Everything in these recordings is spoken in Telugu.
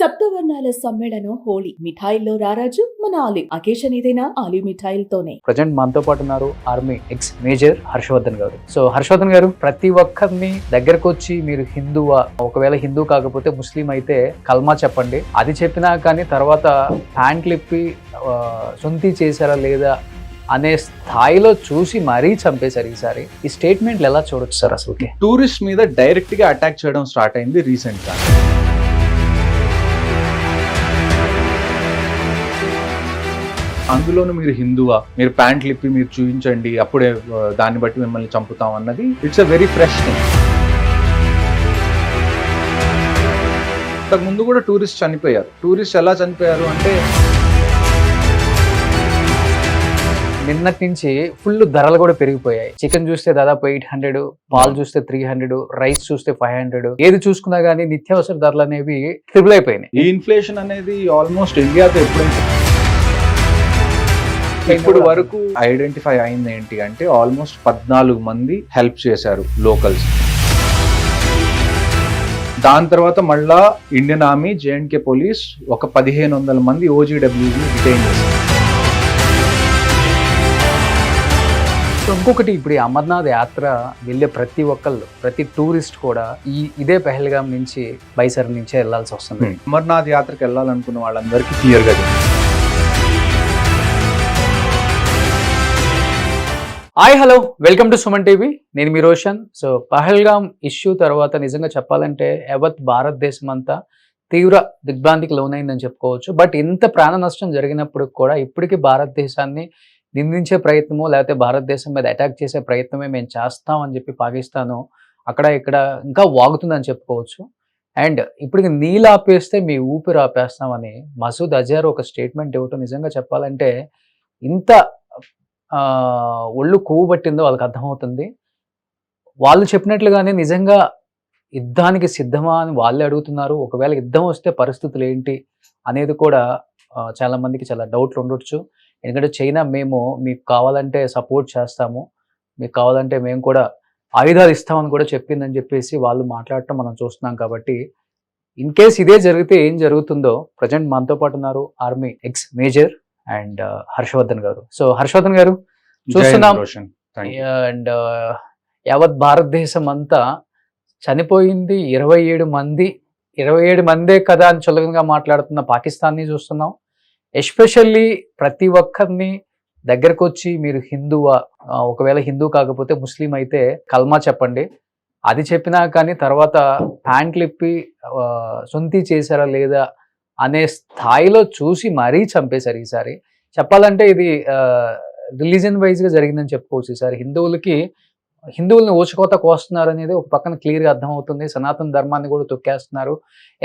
సప్తవర్ణాల సమ్మేళనం హోళీ మిఠాయిల్లో రారాజు మన ఆలివ్. అకేషన్ ఏదైనా ఆలివ్ మిఠాయిలతోనే. ప్రజెంట్ మనతో పాటు ఉన్నారు ఆర్మీ ఎక్స్ మేజర్ హర్షవర్ధన్ గారు. సో హర్షవర్ధన్ గారు, ప్రతి ఒక్కరిని దగ్గరకు వచ్చి మీరు హిందువా, ఒకవేళ హిందూ కాకపోతే ముస్లిం అయితే కల్మా చెప్పండి, అది చెప్పినా కానీ తర్వాత ప్యాంట్లు ఇప్పి సొంతి చేశారా లేదా అనే స్థాయిలో చూసి మరీ చంపేశారు ఈసారి. ఈ స్టేట్మెంట్లు ఎలా చూడొచ్చు సార్? అసలు టూరిస్ట్ మీద డైరెక్ట్ గా అటాక్ చేయడం స్టార్ట్ అయింది రీసెంట్ గా. అందులోనూ మీరు హిందువా, మీరు ప్యాంట్లు ఇప్పి మీరు చూపించండి, అప్పుడే దాన్ని బట్టి మిమ్మల్ని చంపుతాం అన్నది it's a very fresh thing. అంతకు ముందు కూడా టూరిస్ట్ చనిపోయారు. టూరిస్ట్ ఎలా చనిపోయారు అంటే, నిన్నటి నుంచి ఫుల్ ధరలు కూడా పెరిగిపోయాయి. చికెన్ చూస్తే దాదాపు 800, పాలు చూస్తే 300, రైస్ చూస్తే 500. ఏది చూసుకున్నా గానీ నిత్యావసర ధరలు అనేవి ట్రిపుల్ అయిపోయినాయి. ఈ ఇన్ఫ్లేషన్ అనేది ఆల్మోస్ట్ ఇండియాతో ఎప్పుడైతే ఇప్పుడు వరకు ఐడెంటిఫై అయింది ఏంటి అంటే, ఆల్మోస్ట్ 14 మంది హెల్ప్ చేశారు లోకల్స్. దాని తర్వాత మళ్ళా ఇండియన్ ఆర్మీ, జేఎండ్కే పోలీస్ ఒక 1500 మంది ఓజీడబ్ల్యూని డిటైన్ చేశారు. ఇంకొకటి, ఇప్పుడు ఈ అమర్నాథ్ యాత్ర వెళ్ళే ప్రతి ఒక్కళ్ళు, ప్రతి టూరిస్ట్ కూడా ఇదే పెహల్గాం నుంచి, బైసర్ నుంచే వెళ్లాల్సి వస్తుంది. అమర్నాథ్ యాత్రకు వెళ్ళాలనుకున్న వాళ్ళందరికీ క్లియర్ గా hi, hello, welcome to Suman TV. నేను మీ రోషన్. సో పహల్గాం ఇష్యూ తర్వాత నిజంగా చెప్పాలంటే యావత్ భారతదేశం అంతా తీవ్ర దిగ్భ్రాంతికి లోనైందని చెప్పుకోవచ్చు. బట్ ఇంత ప్రాణ నష్టం జరిగినప్పుడు కూడా ఇప్పటికీ భారతదేశాన్ని నిందించే ప్రయత్నమో లేకపోతే భారతదేశం మీద అటాక్ చేసే ప్రయత్నమే మేము చేస్తామని చెప్పి పాకిస్తాను అక్కడ ఇక్కడ ఇంకా వాగుతుందని చెప్పుకోవచ్చు. అండ్ ఇప్పటికి నీళ్ళు ఆపేస్తే మీ ఊపిరి ఆపేస్తామని మసూద్ అజర్ ఒక స్టేట్మెంట్ ఇవ్వటం నిజంగా చెప్పాలంటే ఇంత ఒళ్ళు కొవ్వు పట్టిందో వాళ్ళకి అర్థమవుతుంది. వాళ్ళు చెప్పినట్లుగానే నిజంగా యుద్ధానికి సిద్ధమా అని వాళ్ళే అడుగుతున్నారు. ఒకవేళ యుద్ధం వస్తే పరిస్థితులు ఏంటి అనేది కూడా చాలా మందికి చాలా డౌట్లు ఉండొచ్చు. ఎందుకంటే చైనా మేము మీకు కావాలంటే సపోర్ట్ చేస్తాము, మీకు కావాలంటే మేము కూడా ఆయుధాలు ఇస్తామని కూడా చెప్పిందని చెప్పేసి వాళ్ళు మాట్లాడటం మనం చూస్తున్నాం. కాబట్టి ఇన్ కేస్ ఇదే జరిగితే ఏం జరుగుతుందో, ప్రజెంట్ మనతో పాటు ఉన్నారు army ex major and Harshavardhan గారు. సో హర్షవర్ధన్ గారు, చూస్తున్నాం అండ్ యావత్ భారతదేశం అంతా చనిపోయింది 27 మంది. 27 మందే కదా అని చులకనగా మాట్లాడుతున్న పాకిస్తాన్ని చూస్తున్నాం. ఎస్పెషల్లీ ప్రతి ఒక్కరిని దగ్గరకు వచ్చి మీరు హిందువా, ఒకవేళ హిందూ కాకపోతే ముస్లిం అయితే కల్మా చెప్పండి, అది చెప్పినా కానీ తర్వాత ప్యాంట్లు ఇప్పి సొంతి చేశారా లేదా అనే స్థాయిలో చూసి మరీ చంపేశారు ఈసారి. చెప్పాలంటే ఇది రిలీజన్ వైజ్గా జరిగిందని చెప్పుకోవచ్చు. ఈసారి హిందువుల్ని ఊచకోత కోస్తున్నారు అనేది ఒక పక్కన క్లియర్గా అర్థమవుతుంది. సనాతన ధర్మాన్ని కూడా తొక్కేస్తున్నారు.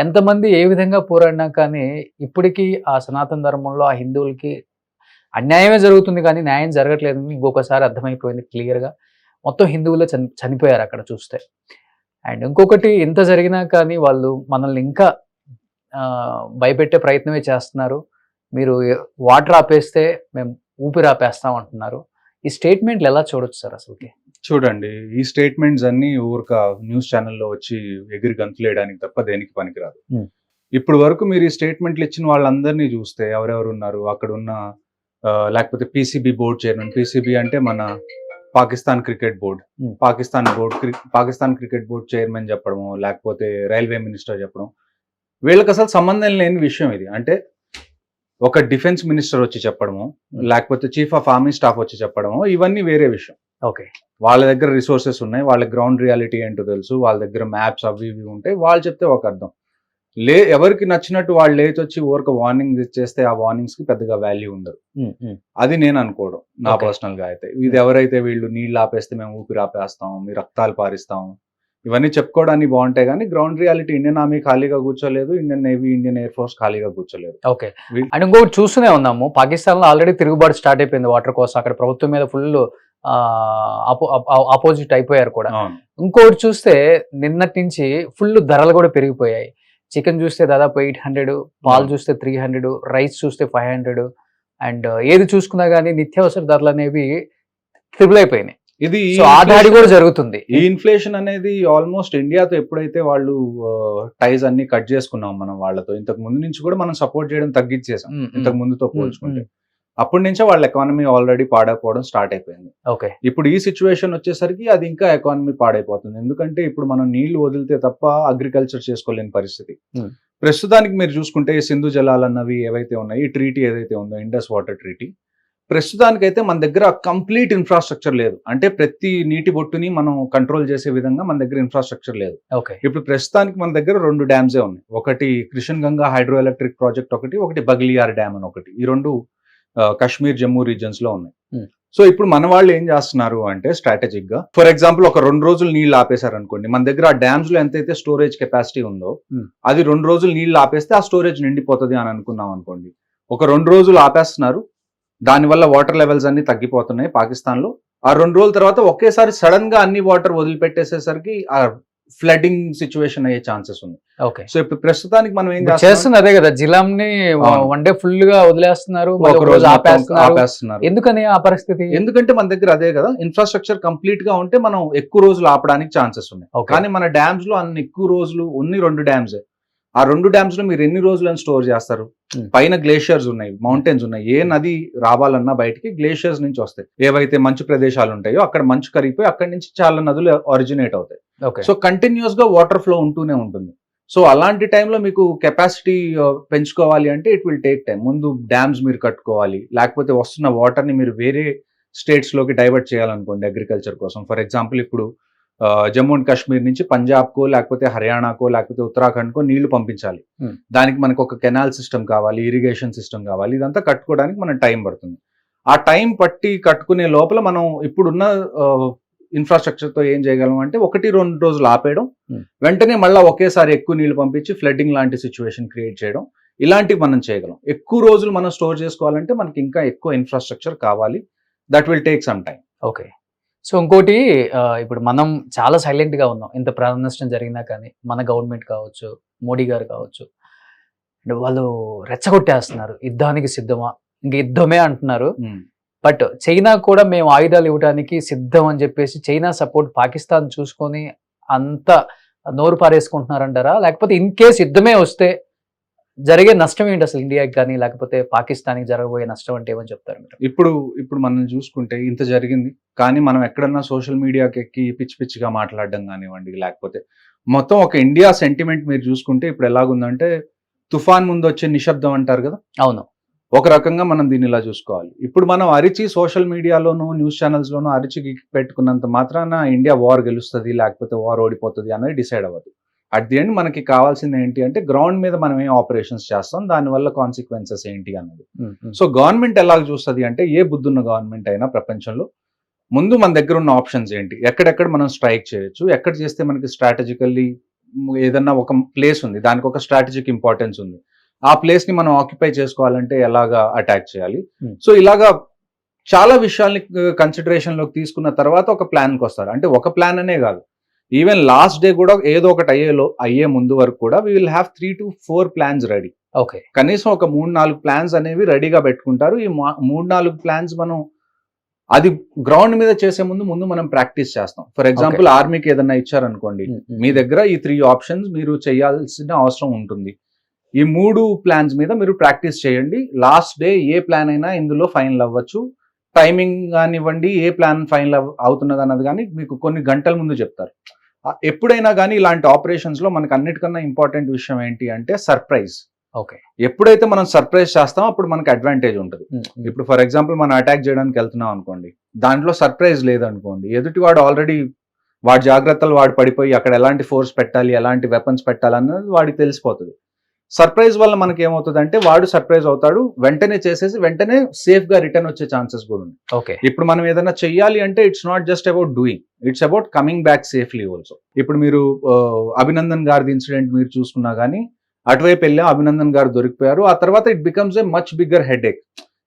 ఎంతమంది ఏ విధంగా పోరాడినా కానీ ఇప్పటికీ ఆ సనాతన ధర్మంలో ఆ హిందువులకి అన్యాయమే జరుగుతుంది కానీ న్యాయం జరగట్లేదని ఇంకొకసారి అర్థమైపోయింది క్లియర్గా. మొత్తం హిందువులే చనిపోయారు అక్కడ చూస్తే. అండ్ ఇంకొకటి, ఇంత జరిగినా కానీ వాళ్ళు మనల్ని ఇంకా భయపెట్టే ప్రయత్నమే చేస్తున్నారు. మీరు వాటర్ ఆపేస్తే మేము ఊపిరి ఆపేస్తాం అంటున్నారు. ఈ స్టేట్మెంట్లు ఎలా చూడొచ్చు సార్? అసలుకి చూడండి, ఈ స్టేట్మెంట్స్ అన్ని ఊరిక న్యూస్ ఛానల్లో వచ్చి ఎగిరి గంతులేయడానికి తప్ప దేనికి పనికిరాదు. ఇప్పుడు వరకు మీరు ఈ స్టేట్మెంట్లు ఇచ్చిన వాళ్ళందరినీ చూస్తే ఎవరెవరు ఉన్నారు అక్కడ ఉన్న, లేకపోతే పీసీబీ బోర్డు చైర్మన్, పీసీబీ అంటే మన Pakistan cricket board, Pakistan cricket board chairman చెప్పడము, లేకపోతే రైల్వే మినిస్టర్ చెప్పడం, వీళ్ళకి అసలు సంబంధం లేని విషయం ఇది. అంటే ఒక డిఫెన్స్ మినిస్టర్ వచ్చి చెప్పడము, లేకపోతే చీఫ్ ఆఫ్ ఆర్మీ స్టాఫ్ వచ్చి చెప్పడము, ఇవన్నీ వేరే విషయం. ఓకే, వాళ్ళ దగ్గర రిసోర్సెస్ ఉన్నాయి, వాళ్ళ గ్రౌండ్ రియాలిటీ ఏంటో తెలుసు, వాళ్ళ దగ్గర మ్యాప్స్ అవి ఇవి ఉంటాయి. వాళ్ళు చెప్తే ఒక అర్థం. ఎవరికి నచ్చినట్టు వాళ్ళు లేచి వచ్చి ఊరికి వార్నింగ్స్ ఇచ్చేస్తే ఆ వార్నింగ్స్ కి పెద్దగా వాల్యూ ఉండదు. అది నేను అనుకోవడం నా పర్సనల్ గా. అయితే ఇది ఎవరైతే వీళ్ళు నీళ్ళు ఆపేస్తే మేము ఊపిరి ఆపేస్తాం, మీ రక్తాలు పారిస్తాం, ఇవన్నీ చెప్పుకోవడానికి బాగుంటాయి కానీ గ్రౌండ్ రియాలిటీ ఇండియన్ ఆర్మీ ఖాళీగా కూర్చోలేదు, Indian navy, Indian air force ఖాళీగా కూర్చోలేదు. ఓకే, అండ్ ఇంకొకటి చూస్తూనే ఉన్నాము, పాకిస్తాన్ లో ఆల్రెడీ తిరుగుబాటు స్టార్ట్ అయిపోయింది వాటర్ కోసం. అక్కడ ప్రభుత్వం మీద ఫుల్ ఆపోజిట్ అయిపోయారు కూడా. ఇంకోటి చూస్తే నిన్నటి నుంచి ఫుల్ ధరలు కూడా పెరిగిపోయాయి. చికెన్ చూస్తే దాదాపు 800, పాలు చూస్తే 300, రైస్ చూస్తే 500. అండ్ ఏది చూసుకున్నా కానీ నిత్యావసర ధరలు అనేవి ట్రిపుల్ అయిపోయినాయి. ఇది సో ఆ దాడి కూడా జరుగుతుంది. ఈ ఇన్ఫ్లేషన్ అనేది ఆల్మోస్ట్ ఇండియాతో ఎప్పుడైతే వాళ్ళు టైజ్ అన్ని కట్ చేసుకున్నాం మనం వాళ్ళతో, ఇంతకు ముందు నుంచి కూడా మనం సపోర్ట్ చేయడం తగ్గించేసాం ఇంతకు ముందుతో పోల్చుకుంటే. అప్పటి నుంచే వాళ్ళ ఎకానమీ ఆల్రెడీ పాడైపోవడం స్టార్ట్ అయిపోయింది. ఓకే. ఇప్పుడు ఈ సిచ్యువేషన్ వచ్చేసరికి అది ఇంకా ఎకానమీ పాడైపోతుంది. ఎందుకంటే ఇప్పుడు మనం నీళ్లు వదిలితే తప్ప అగ్రికల్చర్ చేసుకోలేని పరిస్థితి. ప్రస్తుతానికి మీరు చూసుకుంటే ఈ సింధు జలాలు అన్నవి ఏవైతే ఉన్నాయి, ఈ ట్రీటీ ఏదైతే ఉందో ఇండస్ వాటర్ ట్రీటీ, ప్రస్తుతానికైతే మన దగ్గర కంప్లీట్ ఇన్ఫ్రాస్ట్రక్చర్ లేదు. అంటే ప్రతి నీటి బొట్టుని మనం కంట్రోల్ చేసే విధంగా మన దగ్గర ఇన్ఫ్రాస్ట్రక్చర్ లేదు. ఓకే. ఇప్పుడు ప్రస్తుతానికి మన దగ్గర 2 డ్యామ్సే ఉన్నాయి. ఒకటి Krishna Ganga hydro electric project ఒకటి బగ్లియార్ డ్యామ్ అని ఒకటి. ఈ 2 కాశ్మీర్ జమ్మూ రీజన్స్ లో ఉన్నాయి. సో ఇప్పుడు మన వాళ్ళు ఏం చేస్తున్నారు అంటే స్ట్రాటజిక్ గా, ఫర్ ఎగ్జాంపుల్ ఒక 2 రోజులు నీళ్లు ఆపేశారు అనుకోండి, మన దగ్గర ఆ డ్యామ్స్ లో ఎంతైతే స్టోరేజ్ కెపాసిటీ ఉందో అది 2 రోజులు నీళ్లు ఆపేస్తే ఆ స్టోరేజ్ నిండిపోతుంది అని అనుకున్నాం అనుకోండి. ఒక 2 రోజులు ఆపేస్తున్నారు, దానివల్ల వాటర్ లెవెల్స్ అన్ని తగ్గిపోతున్నాయి పాకిస్తాన్ లో. ఆ 2 రోజుల తర్వాత ఒకేసారి సడన్ గా అన్ని వాటర్ వదిలిపెట్టేసేసరికి ఆ ఫ్లడింగ్ సిచ్యువేషన్ అయ్యే ఛాన్సెస్ ఉంది. ఓకే. సో ఇప్పుడు ప్రస్తుతానికి మనం ఏం చేస్తున్నారు అదే కదా, జిల్లాని వన్ డే ఫుల్ గా వదిలేస్తున్నారు, ఒక రోజు ఆపేస్తున్నారు. ఎందుకని ఆ పరిస్థితి? ఎందుకంటే మన దగ్గర అదే కదా, ఇన్ఫ్రాస్ట్రక్చర్ కంప్లీట్ గా ఉంటే మనం ఎక్కువ రోజులు ఆపడానికి ఛాన్సెస్ ఉన్నాయి. కానీ మన డ్యామ్స్ లో అన్ని ఎక్కువ రోజులు ఉన్ని 2 డ్యామ్స్. ఆ 2 డ్యామ్స్ లో మీరు ఎన్ని రోజులను స్టోర్ చేస్తారు? పైన గ్లేషియర్స్ ఉన్నాయి, మౌంటైన్స్ ఉన్నాయి. ఏ నది రావాలన్నా బయటికి గ్లేషియర్స్ నుంచి వస్తాయి. ఏవైతే మంచు ప్రదేశాలు ఉంటాయో అక్కడ మంచు కరిగిపోయి అక్కడి నుంచి చాలా నదులు ఒరిజినేట్ అవుతాయి. సో కంటిన్యూస్ గా వాటర్ ఫ్లో ఉంటూనే ఉంటుంది. సో అలాంటి టైంలో మీకు కెపాసిటీ పెంచుకోవాలి అంటే ఇట్ విల్ టేక్ టైం. ముందు డ్యామ్స్ మీరు కట్టుకోవాలి, లేకపోతే వస్తున్న వాటర్ ని మీరు వేరే స్టేట్స్ లోకి డైవర్ట్ చేయాలనుకోండి అగ్రికల్చర్ కోసం. ఫర్ ఎగ్జాంపుల్ ఇప్పుడు జమ్మూ అండ్ కాశ్మీర్ నుంచి పంజాబ్కో లేకపోతే హర్యానాకో లేకపోతే ఉత్తరాఖండ్కో నీళ్లు పంపించాలి. దానికి మనకు ఒక కెనాల్ సిస్టమ్ కావాలి, ఇరిగేషన్ సిస్టమ్ కావాలి. ఇదంతా కట్టుకోవడానికి మనకు టైం పడుతుంది. ఆ టైం పట్టి కట్టుకునే లోపల మనం ఇప్పుడున్న ఇన్ఫ్రాస్ట్రక్చర్ తో ఏం చేయగలం అంటే 1-2 రోజులు ఆపేయడం, వెంటనే మళ్ళీ ఒకేసారి ఎక్కువ నీళ్లు పంపించి ఫ్లడ్డింగ్ లాంటి సిచ్యువేషన్ క్రియేట్ చేయడం, ఇలాంటివి మనం చేయగలం. ఎక్కువ రోజులు మనం స్టోర్ చేసుకోవాలంటే మనకి ఇంకా ఎక్కువ ఇన్ఫ్రాస్ట్రక్చర్ కావాలి. That will take some time. Okay. So ఇంకోటి, ఇప్పుడు మనం చాలా సైలెంట్ గా ఉన్నాం, ఇంత ప్రాణ నష్టం జరిగినా కానీ మన గవర్నమెంట్ కావచ్చు, మోడీ గారు కావచ్చు, వాళ్ళు రెచ్చగొట్టేస్తున్నారు, యుద్ధానికి సిద్ధమా, ఇంక యుద్ధమే అంటున్నారు. బట్ చైనా కూడా మేము ఆయుధాలు ఇవ్వడానికి సిద్ధం అని చెప్పేసి చైనా సపోర్ట్ పాకిస్తాన్ చూసుకొని అంత నోరు పారేసుకుంటున్నారంటారా? లేకపోతే ఇన్ కేస్ యుద్ధమే వస్తే జరిగే నష్టం ఏంటి అసలు ఇండియాకి కానీ, లేకపోతే పాకిస్తాన్కి జరగబోయే నష్టం అంటే ఏమని చెప్తారు మీరు? ఇప్పుడు మనం చూసుకుంటే ఇంత జరిగింది, కానీ మనం ఎక్కడన్నా సోషల్ మీడియాకి ఎక్కి పిచ్చి పిచ్చిగా మాట్లాడడం కానివ్వండి, లేకపోతే మొత్తం ఒక ఇండియా సెంటిమెంట్ మీరు చూసుకుంటే ఇప్పుడు ఎలాగుందంటే తుఫాన్ ముందు వచ్చే నిశ్శబ్దం అంటారు కదా. అవును. ఒక రకంగా మనం దీన్ని ఇలా చూసుకోవాలి. ఇప్పుడు మనం అరిచి సోషల్ మీడియాలోనూ న్యూస్ ఛానల్స్ లోనూ అరిచి పెట్టుకున్నంత మాత్రాన ఇండియా వార్ గెలుస్తుంది లేకపోతే వార్ ఓడిపోతుంది అనేది డిసైడ్ అవ్వదు. అట్ ది ఎండ్ మనకి కావాల్సింది ఏంటి అంటే గ్రౌండ్ మీద మనం ఏం ఆపరేషన్స్ చేస్తాం, దానివల్ల కాన్సిక్వెన్సెస్ ఏంటి అన్నది. సో గవర్నమెంట్ ఎలా చూస్తుంది అంటే, ఏ బుద్ధున్న గవర్నమెంట్ అయినా ప్రపంచంలో ముందు మన దగ్గర ఉన్న ఆప్షన్స్ ఏంటి, ఎక్కడెక్కడ మనం స్ట్రైక్ చేయొచ్చు, ఎక్కడ చేస్తే మనకి స్ట్రాటజికల్లీ ఏదన్నా ఒక ప్లేస్ ఉంది, దానికి ఒక స్ట్రాటజిక్ ఇంపార్టెన్స్ ఉంది, ఆ ప్లేస్ ని మనం ఆక్యుపై చేసుకోవాలంటే ఎలాగా అటాక్ చేయాలి. సో ఇలాగా చాలా విషయాల్ని కన్సిడరేషన్ లోకి తీసుకున్న తర్వాత ఒక ప్లాన్ కి వస్తారు. అంటే ఒక ప్లాన్ అనే కాదు, ఈవెన్ లాస్ట్ డే కూడా ఏదో ఒకటి అయ్యే ముందు వరకు కూడా we will have 3 to 4 plans ready. Okay. కనీసం ఒక 3-4 ప్లాన్స్ అనేవి రెడీగా పెట్టుకుంటారు. ఈ 3-4 ప్లాన్స్ మనం అది గ్రౌండ్ మీద చేసే ముందు మనం ప్రాక్టీస్ చేస్తాం. ఫర్ ఎగ్జాంపుల్ ఆర్మీకి ఏదన్నా ఇచ్చారనుకోండి, మీ దగ్గర ఈ 3 ఆప్షన్స్ మీరు చేయాల్సిన అవసరం ఉంటుంది. ఈ 3 ప్లాన్స్ మీద మీరు ప్రాక్టీస్ చేయండి. లాస్ట్ డే ఏ ప్లాన్ అయినా ఇందులో ఫైనల్ అవ్వచ్చు. టైమింగ్ కానివ్వండి, ఏ ప్లాన్ ఫైనల్ అవుతున్నది అన్నది కానీ మీకు కొన్ని గంటల ముందు చెప్తారు. ఎప్పుడైనా కానీ ఇలాంటి ఆపరేషన్స్ లో మనకు అన్నిటికన్నా ఇంపార్టెంట్ విషయం ఏంటి అంటే సర్ప్రైజ్. ఓకే. ఎప్పుడైతే మనం సర్ప్రైజ్ చేస్తామో అప్పుడు మనకి అడ్వాంటేజ్ ఉంటుంది. ఇప్పుడు ఫర్ ఎగ్జాంపుల్ మనం అటాక్ చేయడానికి వెళ్తున్నాం అనుకోండి, దాంట్లో సర్ప్రైజ్ లేదనుకోండి, ఎదుటివాడు ఆల్రెడీ వాడి జాగ్రత్తలు వాడు పడిపోయి అక్కడ ఎలాంటి ఫోర్స్ పెట్టాలి, ఎలాంటి వెపన్స్ పెట్టాలి అన్నది వాడికి తెలిసిపోతుంది. సర్ప్రైజ్ వల్ల మనకి ఏమవుతుంది అంటే వాడు సర్ప్రైజ్ అవుతాడు, వెంటనే చేసేసి వెంటనే సేఫ్ గా రిటర్న్ వచ్చే ఛాన్సెస్ కూడా ఉన్నాయి. ఓకే. ఇప్పుడు మనం ఏదైనా చెయ్యాలి అంటే it's not just about doing, it's about coming back safely also. ఇప్పుడు మీరు అభినందన్ గారి ఇన్సిడెంట్ మీరు చూసుకున్నా కానీ, అటువైపు వెళ్ళాం, అభినందన్ గారు దొరికిపోయారు. ఆ తర్వాత it becomes a much bigger headache.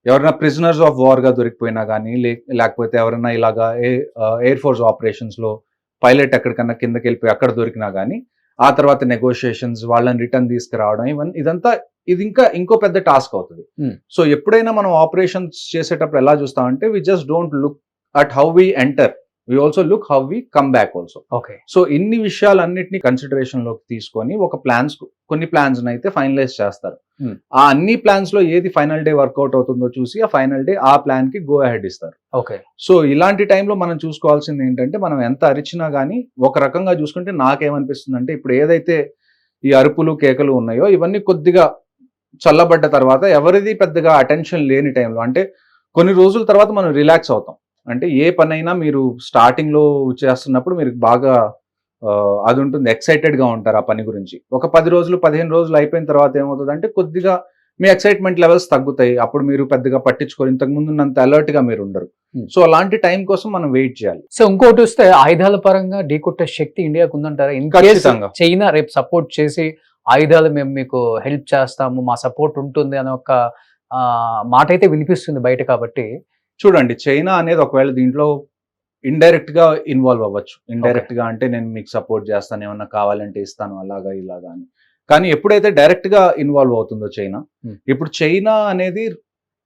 ఎవరైనా ప్రిజనర్స్ ఆఫ్ వార్ గా దొరికిపోయినా కానీ, లేకపోతే ఎవరైనా ఇలాగా ఎయిర్ ఫోర్స్ ఆపరేషన్స్ లో పైలట్ ఎక్కడికన్నా కిందకి వెళ్ళిపోయి అక్కడ దొరికినా కానీ, ఆ తర్వాత నెగోషియేషన్స్, వాళ్ళని రిటర్న్ తీసుకురావడం, ఇది ఇంకో పెద్ద టాస్క్ అవుతుంది. సో ఎప్పుడైనా మనం ఆపరేషన్స్ చేసేటప్పుడు ఎలా చూస్తామంటే we just don't look at how we enter, we also look how we come back also. Okay. So ఇన్ని విషయాలన్నిటిని కన్సిడరేషన్ లోకి తీసుకొని ఒక కొన్ని ప్లాన్స్ అయితే ఫైనలైజ్ చేస్తారు. Hmm. ఆ అన్ని ప్లాన్స్ లో ఏది ఫైనల్ డే వర్కౌట్ అవుతుందో చూసి ఆ ఫైనల్ డే ఆ ప్లాన్ కి గో అహెడ్ ఇస్తారు. ఓకే. సో ఇలాంటి టైంలో మనం చూసుకోవాల్సింది ఏంటంటే, మనం ఎంత అరిచినా కానీ ఒక రకంగా చూసుకుంటే నాకేమనిపిస్తుంది అంటే, ఇప్పుడు ఏదైతే ఈ అరుపులు కేకలు ఉన్నాయో ఇవన్నీ కొద్దిగా చల్లబడ్డ తర్వాత ఎవరిది పెద్దగా అటెన్షన్ లేని టైంలో, అంటే కొన్ని రోజుల తర్వాత మనం రిలాక్స్ అవుతాం. అంటే ఏ పనైనా మీరు స్టార్టింగ్ లో చేస్తున్నప్పుడు మీరు బాగా అది ఉంటుంది, ఎక్సైటెడ్ గా ఉంటారు ఆ పని గురించి. ఒక 10 రోజులు 15 రోజులు అయిపోయిన తర్వాత ఏమవుతుంది అంటే కొద్దిగా మీ ఎక్సైట్మెంట్ లెవెల్స్ తగ్గుతాయి. అప్పుడు మీరు పెద్దగా పట్టించుకోరు, ఇంతకు ముందు ఉన్నంత అలర్ట్ గా మీరు ఉండరు. సో అలాంటి టైం కోసం మనం వెయిట్ చేయాలి. సో ఇంకోటి వస్తే ఆయుధాల పరంగా ఢీకొట్టే శక్తి ఇండియాకు ఉందంటారా? ఖచ్చితంగా. చైనా రేపు సపోర్ట్ చేసి ఆయుధాలు మేము మీకు హెల్ప్ చేస్తాము, మా సపోర్ట్ ఉంటుంది అనే ఒక మాట అయితే వినిపిస్తుంది బయట. కాబట్టి చూడండి, చైనా అనేది ఒకవేళ దీంట్లో ఇండైరెక్ట్ గా ఇన్వాల్వ్ అవ్వచ్చు. ఇండైరెక్ట్ గా అంటే నేను మీకు సపోర్ట్ చేస్తాను, ఏమన్నా కావాలంటే ఇస్తాను, అలాగా ఇలాగా అని. కానీ ఎప్పుడైతే డైరెక్ట్ గా ఇన్వాల్వ్ అవుతుందో చైనా, ఇప్పుడు చైనా అనేది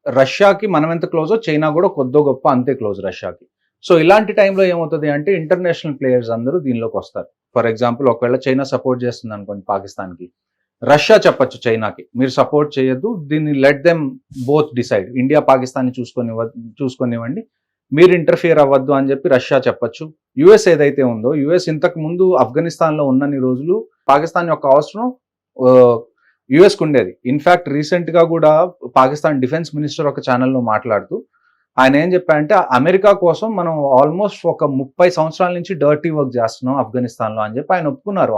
రష్యాకి మనం ఎంత క్లోజో చైనా కూడా కొద్దో గొప్ప అంతే క్లోజ్ రష్యాకి. సో ఇలాంటి టైంలో ఏమవుతుంది అంటే ఇంటర్నేషనల్ ప్లేయర్స్ అందరూ దీనిలోకి వస్తారు. ఫర్ ఎగ్జాంపుల్ ఒకవేళ చైనా సపోర్ట్ చేస్తుంది అనుకోండి పాకిస్తాన్కి, రష్యా చెప్పొచ్చు చైనాకి మీరు సపోర్ట్ చేయొద్దు, దీన్ని let them both decide, India Pakistan చూసుకొనివ్వండి, మీరు ఇంటర్ఫియర్ అవ్వద్దు అని చెప్పి రష్యా చెప్పొచ్చు. యుఎస్ ఏదైతే ఉందో, యుఎస్ ఇంతకు ముందు ఆఫ్ఘనిస్తాన్ లో ఉన్నన్ని రోజులు పాకిస్తాన్ యొక్క అవసరం యుఎస్కి ఉండేది. ఇన్ఫాక్ట్ రీసెంట్ గా కూడా పాకిస్తాన్ డిఫెన్స్ మినిస్టర్ ఒక ఛానల్లో మాట్లాడుతూ ఆయన ఏం చెప్పారంటే, అమెరికా కోసం మనం ఆల్మోస్ట్ ఒక 30 సంవత్సరాల నుంచి డర్టీ వర్క్ చేస్తున్నాం ఆఫ్ఘనిస్తాన్ లో అని చెప్పి ఆయన ఒప్పుకున్నారు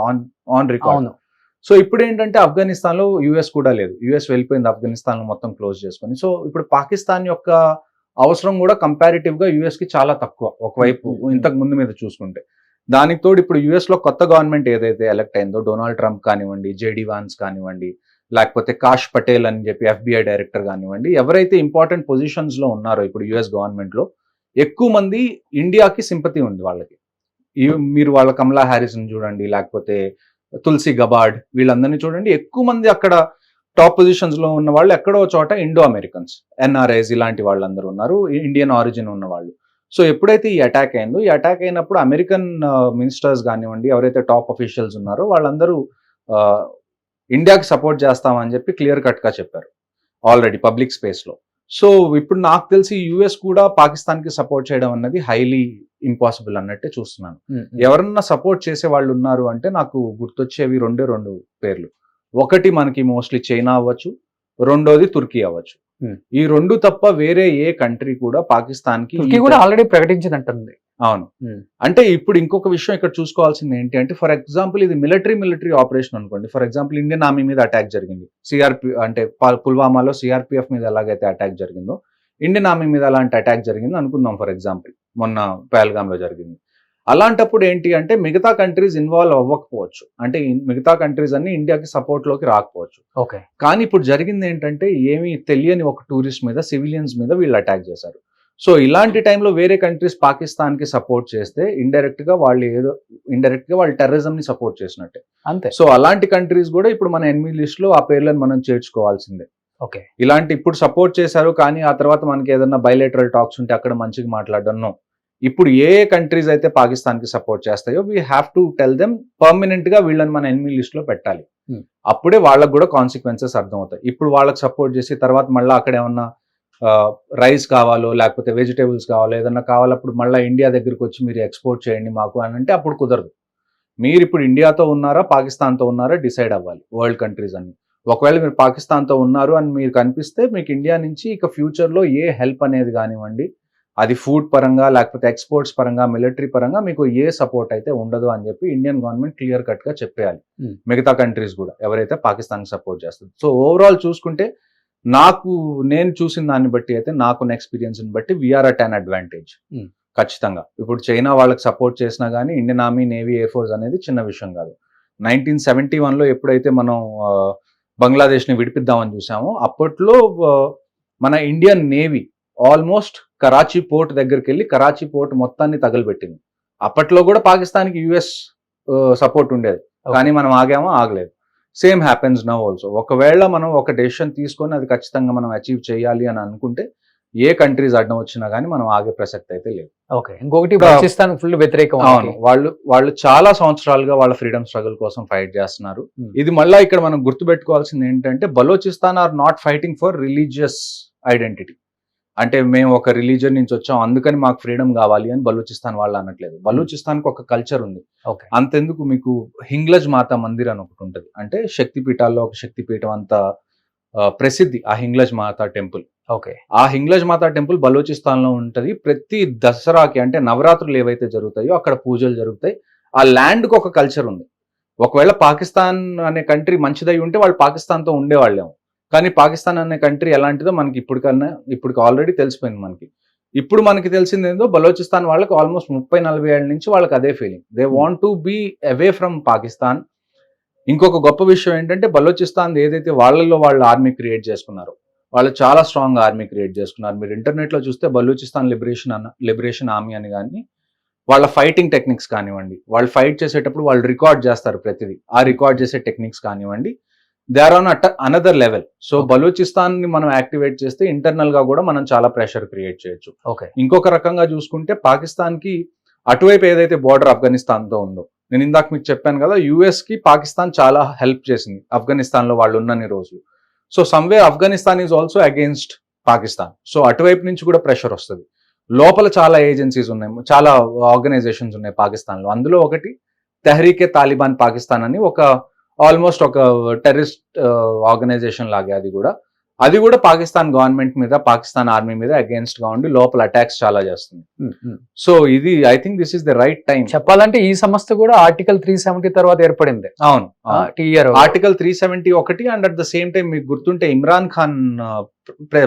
ఆన్ రికార్డ్. సో ఇప్పుడు ఏంటంటే ఆఫ్ఘనిస్తాన్ లో యుఎస్ కూడా లేదు, యుఎస్ వెళ్ళిపోయింది ఆఫ్ఘనిస్తాన్ లో మొత్తం క్లోజ్ చేసుకొని. సో ఇప్పుడు పాకిస్తాన్ యొక్క అవసరం కూడా కంపారిటివ్ గా యుఎస్ కి చాలా తక్కువ ఒకవైపు ఇంతకు ముందు మీద చూసుకుంటే. దానికి తోడు ఇప్పుడు యుఎస్ లో కొత్త గవర్నమెంట్ ఏదైతే ఎలక్ట్ అయిందో, డొనాల్డ్ ట్రంప్ కానివ్వండి, జేడీ వాన్స్ కానివ్వండి, లేకపోతే కాష్ పటేల్ అని చెప్పి FBI డైరెక్టర్ కానివ్వండి, ఎవరైతే ఇంపార్టెంట్ పొజిషన్స్ లో ఉన్నారో ఇప్పుడు యుఎస్ గవర్నమెంట్ లో ఎక్కువ మంది ఇండియాకి సింపతి ఉంది వాళ్ళకి. మీరు వాళ్ళ కమలా హ్యారిస్ ని చూడండి, లేకపోతే తులసి గబార్డ్, వీళ్ళందరినీ చూడండి, ఎక్కువ మంది అక్కడ టాప్ పొజిషన్స్ లో ఉన్న వాళ్ళు ఎక్కడో చోట ఇండో అమెరికన్స్, NRIs ఇలాంటి వాళ్ళందరూ ఉన్నారు, ఇండియన్ ఆరిజిన్ ఉన్న వాళ్ళు. సో ఎప్పుడైతే ఈ అటాక్ అయిందో, ఈ అటాక్ అయినప్పుడు అమెరికన్ మినిస్టర్స్ కానివ్వండి, ఎవరైతే టాప్ అఫీషియల్స్ ఉన్నారో వాళ్ళందరూ ఇండియాకి సపోర్ట్ చేస్తామని చెప్పి క్లియర్ కట్ గా చెప్పారు ఆల్రెడీ పబ్లిక్ స్పేస్ లో. సో ఇప్పుడు నాకు తెలిసి యుఎస్ కూడా పాకిస్తాన్ కి సపోర్ట్ చేయడం అన్నది హైలీ ఇంపాసిబుల్ అన్నట్టే చూస్తున్నాను. ఎవరన్నా సపోర్ట్ చేసే వాళ్ళు ఉన్నారు అంటే నాకు గుర్తొచ్చేవి రెండు పేర్లు. ఒకటి మనకి మోస్ట్లీ చైనా అవ్వచ్చు, రెండోది తుర్కీ అవ్వచ్చు. ఈ రెండు తప్ప వేరే ఏ కంట్రీ కూడా పాకిస్తాన్ కి కూడా ఆల్రెడీ ప్రకటించినట్టుంది. అవును. అంటే ఇప్పుడు ఇంకొక విషయం ఇక్కడ చూసుకోవాల్సింది ఏంటి అంటే, ఫర్ ఎగ్జాంపుల్ ఇది మిలిటరీ ఆపరేషన్ అనుకోండి. ఫర్ ఎగ్జాంపుల్ ఇండియన్ ఆర్మీ మీద అటాక్ జరిగింది, అంటే పుల్వామాలో సిఆర్పిఎఫ్ మీద ఎలాగైతే అటాక్ జరిగిందో ఇండియన్ ఆర్మీ మీద అలాంటి అటాక్ జరిగింది అనుకుందాం. ఫర్ ఎగ్జాంపుల్ మొన్న పహల్గామ్ లో జరిగింది. అలాంటప్పుడు ఏంటి అంటే మిగతా కంట్రీస్ ఇన్వాల్వ్ అవ్వకపోవచ్చు, అంటే మిగతా కంట్రీస్ అన్ని ఇండియాకి సపోర్ట్ లోకి రాకపోవచ్చు. ఓకే. కానీ ఇప్పుడు జరిగింది ఏంటంటే, ఏమీ తెలియని ఒక టూరిస్ట్ మీద, సివిలియన్స్ మీద వీళ్ళు అటాక్ చేశారు. సో ఇలాంటి టైంలో వేరే కంట్రీస్ పాకిస్తాన్ కి సపోర్ట్ చేస్తే ఇండైరెక్ట్ గా వాళ్ళు టెర్రరిజం ని సపోర్ట్ చేసినట్టే అంతే. సో అలాంటి కంట్రీస్ కూడా ఇప్పుడు మన ఎనిమీ లిస్ట్ లో ఆ పేర్లను మనం చేర్చుకోవాల్సిందే. ఓకే. ఇలాంటి ఇప్పుడు సపోర్ట్ చేశారు కానీ ఆ తర్వాత మనకి ఏదైనా బైలేటరల్ టాక్స్ ఉంటే అక్కడ మంచిగా మాట్లాడడం. ఇప్పుడు ఏ కంట్రీస్ అయితే పాకిస్తాన్ కి సపోర్ట్ చేస్తాయో we have to tell them permanent గా వీళ్ళని మన ఎనిమీ లిస్ట్ లో పెట్టాలి. అప్పుడే వాళ్ళకు కూడా కాన్సిక్వెన్సెస్ అర్థమవుతాయి. ఇప్పుడు వాళ్ళకి సపోర్ట్ చేసి తర్వాత మళ్ళీ అక్కడ ఏమన్నా రైస్ కావాలో లేకపోతే వెజిటేబుల్స్ కావాలో ఏదన్నా కావాలప్పుడు మళ్ళీ ఇండియా దగ్గరికి వచ్చి మీరు ఎక్స్పోర్ట్ చేయండి మాకు అని అంటే అప్పుడు కుదరదు. మీరు ఇప్పుడు ఇండియాతో ఉన్నారా పాకిస్తాన్తో ఉన్నారా డిసైడ్ అవ్వాలి. వరల్డ్ కంట్రీస్ అన్ని ఒకవేళ మీరు పాకిస్తాన్తో ఉన్నారు అని మీరు కనిపిస్తే మీకు ఇండియా నుంచి ఇక ఫ్యూచర్లో ఏ హెల్ప్ అనేది కానివ్వండి, అది ఫుడ్ పరంగా లేకపోతే ఎక్స్పోర్ట్స్ పరంగా మిలిటరీ పరంగా మీకు ఏ సపోర్ట్ అయితే ఉండదు అని చెప్పి ఇండియన్ గవర్నమెంట్ క్లియర్ కట్ గా చెప్పేయాలి మిగతా కంట్రీస్ కూడా ఎవరైతే పాకిస్తాన్ సపోర్ట్ చేస్తుంది. సో ఓవరాల్ చూసుకుంటే నేను చూసిన దాన్ని బట్టి అయితే నాకున్న ఎక్స్పీరియన్స్ ని బట్టి వీఆర్ అట్ అన్ అడ్వాంటేజ్ ఖచ్చితంగా. ఇప్పుడు చైనా వాళ్ళకి సపోర్ట్ చేసినా కానీ Indian army navy air force అనేది చిన్న విషయం కాదు. 1971లో ఎప్పుడైతే మనం బంగ్లాదేశ్ ని విడిపిద్దామని చూసామో అప్పట్లో మన Indian navy almost Karachi port దగ్గరికి వెళ్ళి కరాచీ పోర్ట్ మొత్తాన్ని తగలబెట్టింది. అప్పట్లో కూడా పాకిస్తాన్కి యుఎస్ సపోర్ట్ ఉండేది కానీ మనం ఆగలేదు. Same happens now also. ఒకవేళ మనం ఒక డెసిషన్ తీసుకొని అది ఖచ్చితంగా మనం అచీవ్ చేయాలి అని అనుకుంటే ఏ కంట్రీస్ అడ్డం వచ్చినా కానీ మనం ఆగే ప్రసక్తి అయితే లేదు. ఓకే. ఇంకొకటి పాకిస్తాన్ ఫుల్ వ్యతిరేకం. అవును, వాళ్ళు చాలా సంవత్సరాలుగా వాళ్ళ ఫ్రీడమ్ స్ట్రగుల్ కోసం ఫైట్ చేస్తున్నారు. Hmm. ఇది మళ్ళీ ఇక్కడ మనం గుర్తుపెట్టుకోవాల్సింది ఏంటంటే Balochistan are not fighting for religious identity. అంటే మేము ఒక రిలీజియన్ నుంచి వచ్చాం అందుకని మాకు ఫ్రీడమ్ కావాలి అని బలూచిస్తాన్ వాళ్ళు అనట్లేదు. బలూచిస్తాన్కి ఒక కల్చర్ ఉంది. ఓకే. అంతెందుకు, మీకు హింగ్లజ్ మాతా మందిర్ అని ఒకటి ఉంటుంది. అంటే శక్తిపీఠాల్లో ఒక శక్తిపీఠం అంత ప్రసిద్ధి ఆ హింగ్లజ్ మాతా టెంపుల్. ఓకే. ఆ హింగ్లజ్ మాతా టెంపుల్ బలూచిస్తాన్ లో ఉంటది. ప్రతి దసరాకి అంటే నవరాత్రులు ఏవైతే జరుగుతాయో అక్కడ పూజలు జరుగుతాయి. ఆ ల్యాండ్ కి ఒక కల్చర్ ఉంది. ఒకవేళ పాకిస్తాన్ అనే కంట్రీ మంచిదై ఉంటే వాళ్ళు పాకిస్తాన్ తో ఉండేవాళ్ళేమో. కానీ పాకిస్తాన్ అనే కంట్రీ ఎలాంటిదో మనకి ఇప్పుడు ఆల్రెడీ తెలిసిపోయింది మనకి. ఇప్పుడు మనకి తెలిసింది ఏందో, బలోచిస్తాన్ వాళ్ళకి ఆల్మోస్ట్ 30-40 ఏళ్ళ నుంచి వాళ్ళకి అదే feeling. They want to be away from Pakistan. ఇంకొక గొప్ప విషయం ఏంటంటే బలోచిస్తాన్ ఏదైతే వాళ్ళలో వాళ్ళు ఆర్మీ క్రియేట్ చేసుకున్నారో, వాళ్ళు చాలా స్ట్రాంగ్ ఆర్మీ క్రియేట్ చేసుకున్నారు. మీరు ఇంటర్నెట్ లో చూస్తే బలూచిస్తాన్ లిబరేషన్ ఆర్మీ అని కానీ వాళ్ళ ఫైటింగ్ టెక్నిక్స్ కానివ్వండి, వాళ్ళు ఫైట్ చేసేటప్పుడు వాళ్ళు రికార్డ్ చేస్తారు ప్రతిదీ. ఆ రికార్డ్ చేసే టెక్నిక్స్ కానివ్వండి, they are on another level. So Balochistan ని మనం యాక్టివేట్ చేస్తే ఇంటర్నల్ గా కూడా మనం చాలా ప్రెషర్ క్రియేట్ చేయొచ్చు. ఓకే. ఇంకొక రకంగా చూసుకుంటే పాకిస్తాన్ కి అటువైపు ఏదైతే బోర్డర్ ఆఫ్ఘనిస్తాన్ తో ఉందో, నేను ఇందాక మీకు చెప్పాను కదా, యుఎస్ కి పాకిస్తాన్ చాలా హెల్ప్ చేసింది ఆఫ్ఘనిస్తాన్ లో వాళ్ళు ఉన్నన్ని రోజులు. So somewhere Afghanistan is also against Pakistan. So అటువైపు నుంచి కూడా ప్రెషర్ వస్తుంది. లోపల చాలా ఏజెన్సీస్ ఉన్నాయి, చాలా ఆర్గనైజేషన్స్ ఉన్నాయి పాకిస్తాన్ లో. అందులో ఒకటి తెహ్రీకే తాలిబాన్ పాకిస్తాన్ అని ఒక ఆల్మోస్ట్ ఒక టెర్రరిస్ట్ ఆర్గనైజేషన్ లాగే. అది కూడా పాకిస్తాన్ గవర్నమెంట్ మీద, పాకిస్తాన్ ఆర్మీ మీద అగేన్స్ట్ గా ఉండి లోపల అటాక్స్ చాలా చేస్తుంది. సో ఇది I think this is the right time. చెప్పాలంటే ఈ సంస్థ కూడా ఆర్టికల్ 370 తర్వాత ఏర్పడింది. అవును, టీఆర్ ఆర్టికల్ 370 ఒకటి. And at the same time మీకు గుర్తుంటే ఇమ్రాన్ ఖాన్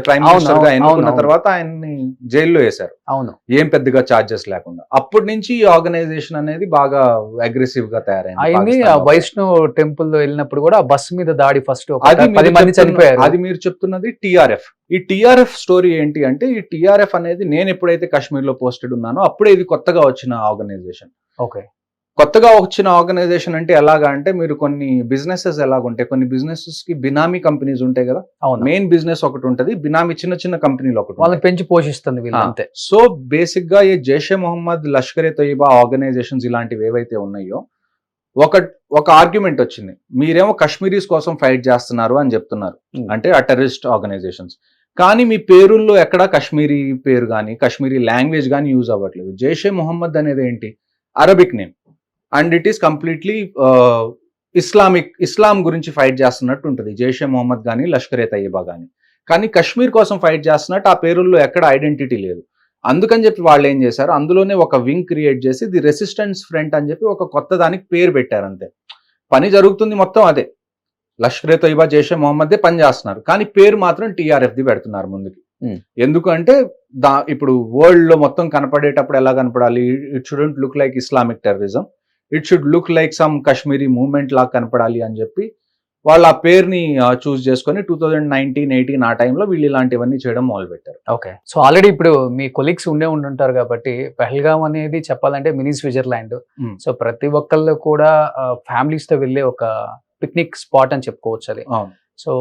ప్రైమ్ మినిస్టర్ గా ఎన్నుకున్న తర్వాత ఆయన్ని జైల్లో వేశారు. అవును, ఏం పెద్దగా చార్జెస్ లేకుండా. అప్పటి నుంచి ఈ ఆర్గనైజేషన్ అనేది బాగా అగ్రెసివ్ గా తయారైంది. వైష్ణవ్ టెంపుల్ లో వెళ్ళినప్పుడు కూడా బస్ మీద దాడి ఫస్ట్ 10 మంది చనిపోయారు. అది మీరు చెప్తున్నది టీఆర్ఎఫ్. ఈ టీఆర్ఎఫ్ స్టోరీ ఏంటి అంటే, ఈ టీఆర్ఎఫ్ అనేది నేను ఎప్పుడైతే కాశ్మీర్ లో పోస్టెడ్ ఉన్నానో అప్పుడే ఇది కొత్తగా వచ్చిన ఆర్గనైజేషన్. ఓకే. కొత్తగా వచ్చిన ఆర్గనైజేషన్ అంటే ఎలాగా అంటే, మీరు కొన్ని బిజినెసెస్ ఎలాగుంటాయి, కొన్ని బిజినెసెస్ కి బినామీ కంపెనీస్ ఉంటాయి కదా. మెయిన్ బిజినెస్ ఒకటి ఉంటది, బినామీ చిన్న చిన్న కంపెనీలు ఒకటి, వాళ్ళని పెంచి పోషిస్తుంది వీళ్ళు అంతే. సో బేసిక్ గా ఈ జైషే మొహమ్మద్, లష్కర్ ఏ తోయిబా ఆర్గనైజేషన్స్ ఇలాంటివి ఏవైతే ఉన్నాయో, ఒక ఆర్గ్యుమెంట్ వచ్చింది. మీరేమో కాశ్మీరీస్ కోసం ఫైట్ చేస్తున్నారు అని చెప్తున్నారు, అంటే ఆ టెర్రరిస్ట్ ఆర్గనైజేషన్స్. కానీ మీ పేరుల్లో ఎక్కడా కాశ్మీరీ పేరు కానీ కాశ్మీరీ లాంగ్వేజ్ కానీ యూజ్ అవ్వట్లేదు. జైషే మొహమ్మద్ అనేది ఏంటి, Arabic name. And it is completely Islam గురించి ఫైట్ చేస్తున్నట్టు ఉంటుంది జైషే మొహమ్మద్ కానీ లష్కర్ ఏ తయ్యబా కానీ. కానీ కాశ్మీర్ కోసం ఫైట్ చేస్తున్నట్టు ఆ పేరుల్లో ఎక్కడ ఐడెంటిటీ లేదు. అందుకని చెప్పి వాళ్ళు ఏం చేశారు, అందులోనే ఒక వింగ్ క్రియేట్ చేసి ది రెసిస్టెన్స్ ఫ్రంట్ అని చెప్పి ఒక కొత్త దానికి పేరు పెట్టారు. అంతే, పని జరుగుతుంది మొత్తం అదే. లష్కర్ ఏ తయ్యబా, జైషే మొహమ్మదే పని చేస్తున్నారు, కానీ పేరు మాత్రం టీఆర్ఎఫ్ ది పెడుతున్నారు ముందుకి. ఎందుకంటే ఇప్పుడు వరల్డ్ లో మొత్తం కనపడేటప్పుడు ఎలా కనపడాలి, it shouldn't look like Islamic terrorism, it should look like some Kashmiri movement లాగా కనపడాలి అని చెప్పి వాళ్ళు ఆ పేరుని చూస్ చేసుకొని 2019-18 ఆ టైంలో వీళ్ళు ఇలాంటివన్నీ చేయడం మొదలు పెట్టారు. ఓకే. సో ఆల్రెడీ ఇప్పుడు మీ కొలీగ్స్ ఉండుంటారు కాబట్టి, పహల్గామ్ అనేది చెప్పాలంటే మినీ స్విట్జర్లాండ్. సో ప్రతి ఒక్కళ్ళు కూడా ఫ్యామిలీస్ తో వెళ్ళే ఒక పిక్నిక్ స్పాట్ అని చెప్పుకోవచ్చు అది. సో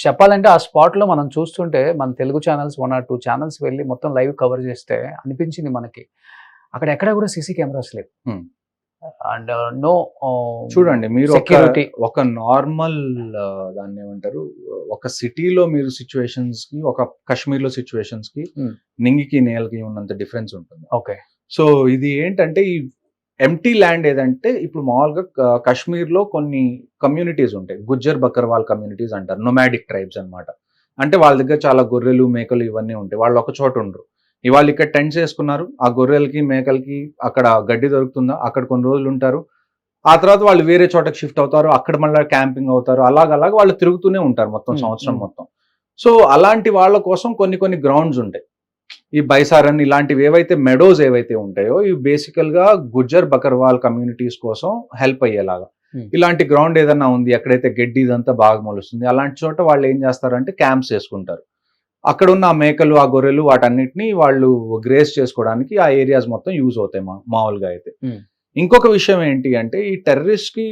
చెప్పాలంటే ఆ స్పాట్ లో మనం చూస్తుంటే, మన తెలుగు ఛానల్స్ 1 or 2 ఛానల్స్ వెళ్ళి మొత్తం లైవ్ కవర్ చేస్తే అనిపించింది మనకి, అక్కడ ఎక్కడ కూడా సీసీ కెమెరాస్ లేవు. అండ్ నో, చూడండి మీరు సెక్యూరిటీ. ఒక నార్మల్ దాన్ని ఏమంటారు, ఒక సిటీలో మీరు సిచ్యువేషన్స్ కి, ఒక కాశ్మీర్ లో సిచ్యువేషన్స్ కి నింగికి నేలకి ఉన్నంత డిఫరెన్స్ ఉంటుంది. ఓకే. సో ఇది ఏంటంటే, ఈ ఎంటీ ల్యాండ్ ఏదంటే, ఇప్పుడు మామూలుగా కాశ్మీర్ లో కొన్ని కమ్యూనిటీస్ ఉంటాయి, గుజ్జర్ బకర్వాల్ కమ్యూనిటీస్ అంటారు, నొమాడిక్ ట్రైబ్స్ అన్నమాట. అంటే వాళ్ళ దగ్గర చాలా గొర్రెలు, మేకలు ఇవన్నీ ఉంటాయి. వాళ్ళు ఒక చోట ఉండరు. ఇవాళ ఇక్కడ టెంట్స్ వేసుకున్నారు, ఆ గొర్రెలకి మేకలకి అక్కడ గడ్డి దొరుకుతుందా, అక్కడ కొన్ని రోజులు ఉంటారు. ఆ తర్వాత వాళ్ళు వేరే చోటకి షిఫ్ట్ అవుతారు, అక్కడ మళ్ళీ క్యాంపింగ్ అవుతారు. అలాగ వాళ్ళు తిరుగుతూనే ఉంటారు మొత్తం సంవత్సరం మొత్తం. సో అలాంటి వాళ్ళ కోసం కొన్ని గ్రౌండ్స్ ఉంటాయి. ఈ బైసారన్ ఇలాంటివి ఏవైతే మెడోస్ ఏవైతే ఉంటాయో, ఇవి బేసికల్ గా గుజ్జర్ బకర్వాల్ కమ్యూనిటీస్ కోసం హెల్ప్ అయ్యేలాగా. ఇలాంటి గ్రౌండ్ ఏదన్నా ఉంది, ఎక్కడైతే గడ్డి ఇదంతా బాగా మొలుస్తుంది, అలాంటి చోట వాళ్ళు ఏం చేస్తారంటే క్యాంప్స్ వేసుకుంటారు. అక్కడ ఉన్న ఆ మేకలు, ఆ గొర్రెలు, వాటన్నిటిని వాళ్ళు గ్రేస్ చేసుకోవడానికి ఆ ఏరియాస్ మొత్తం యూజ్ అవుతాయి మామూలుగా అయితే. ఇంకొక విషయం ఏంటి అంటే, ఈ టెర్రరిస్ట్ కి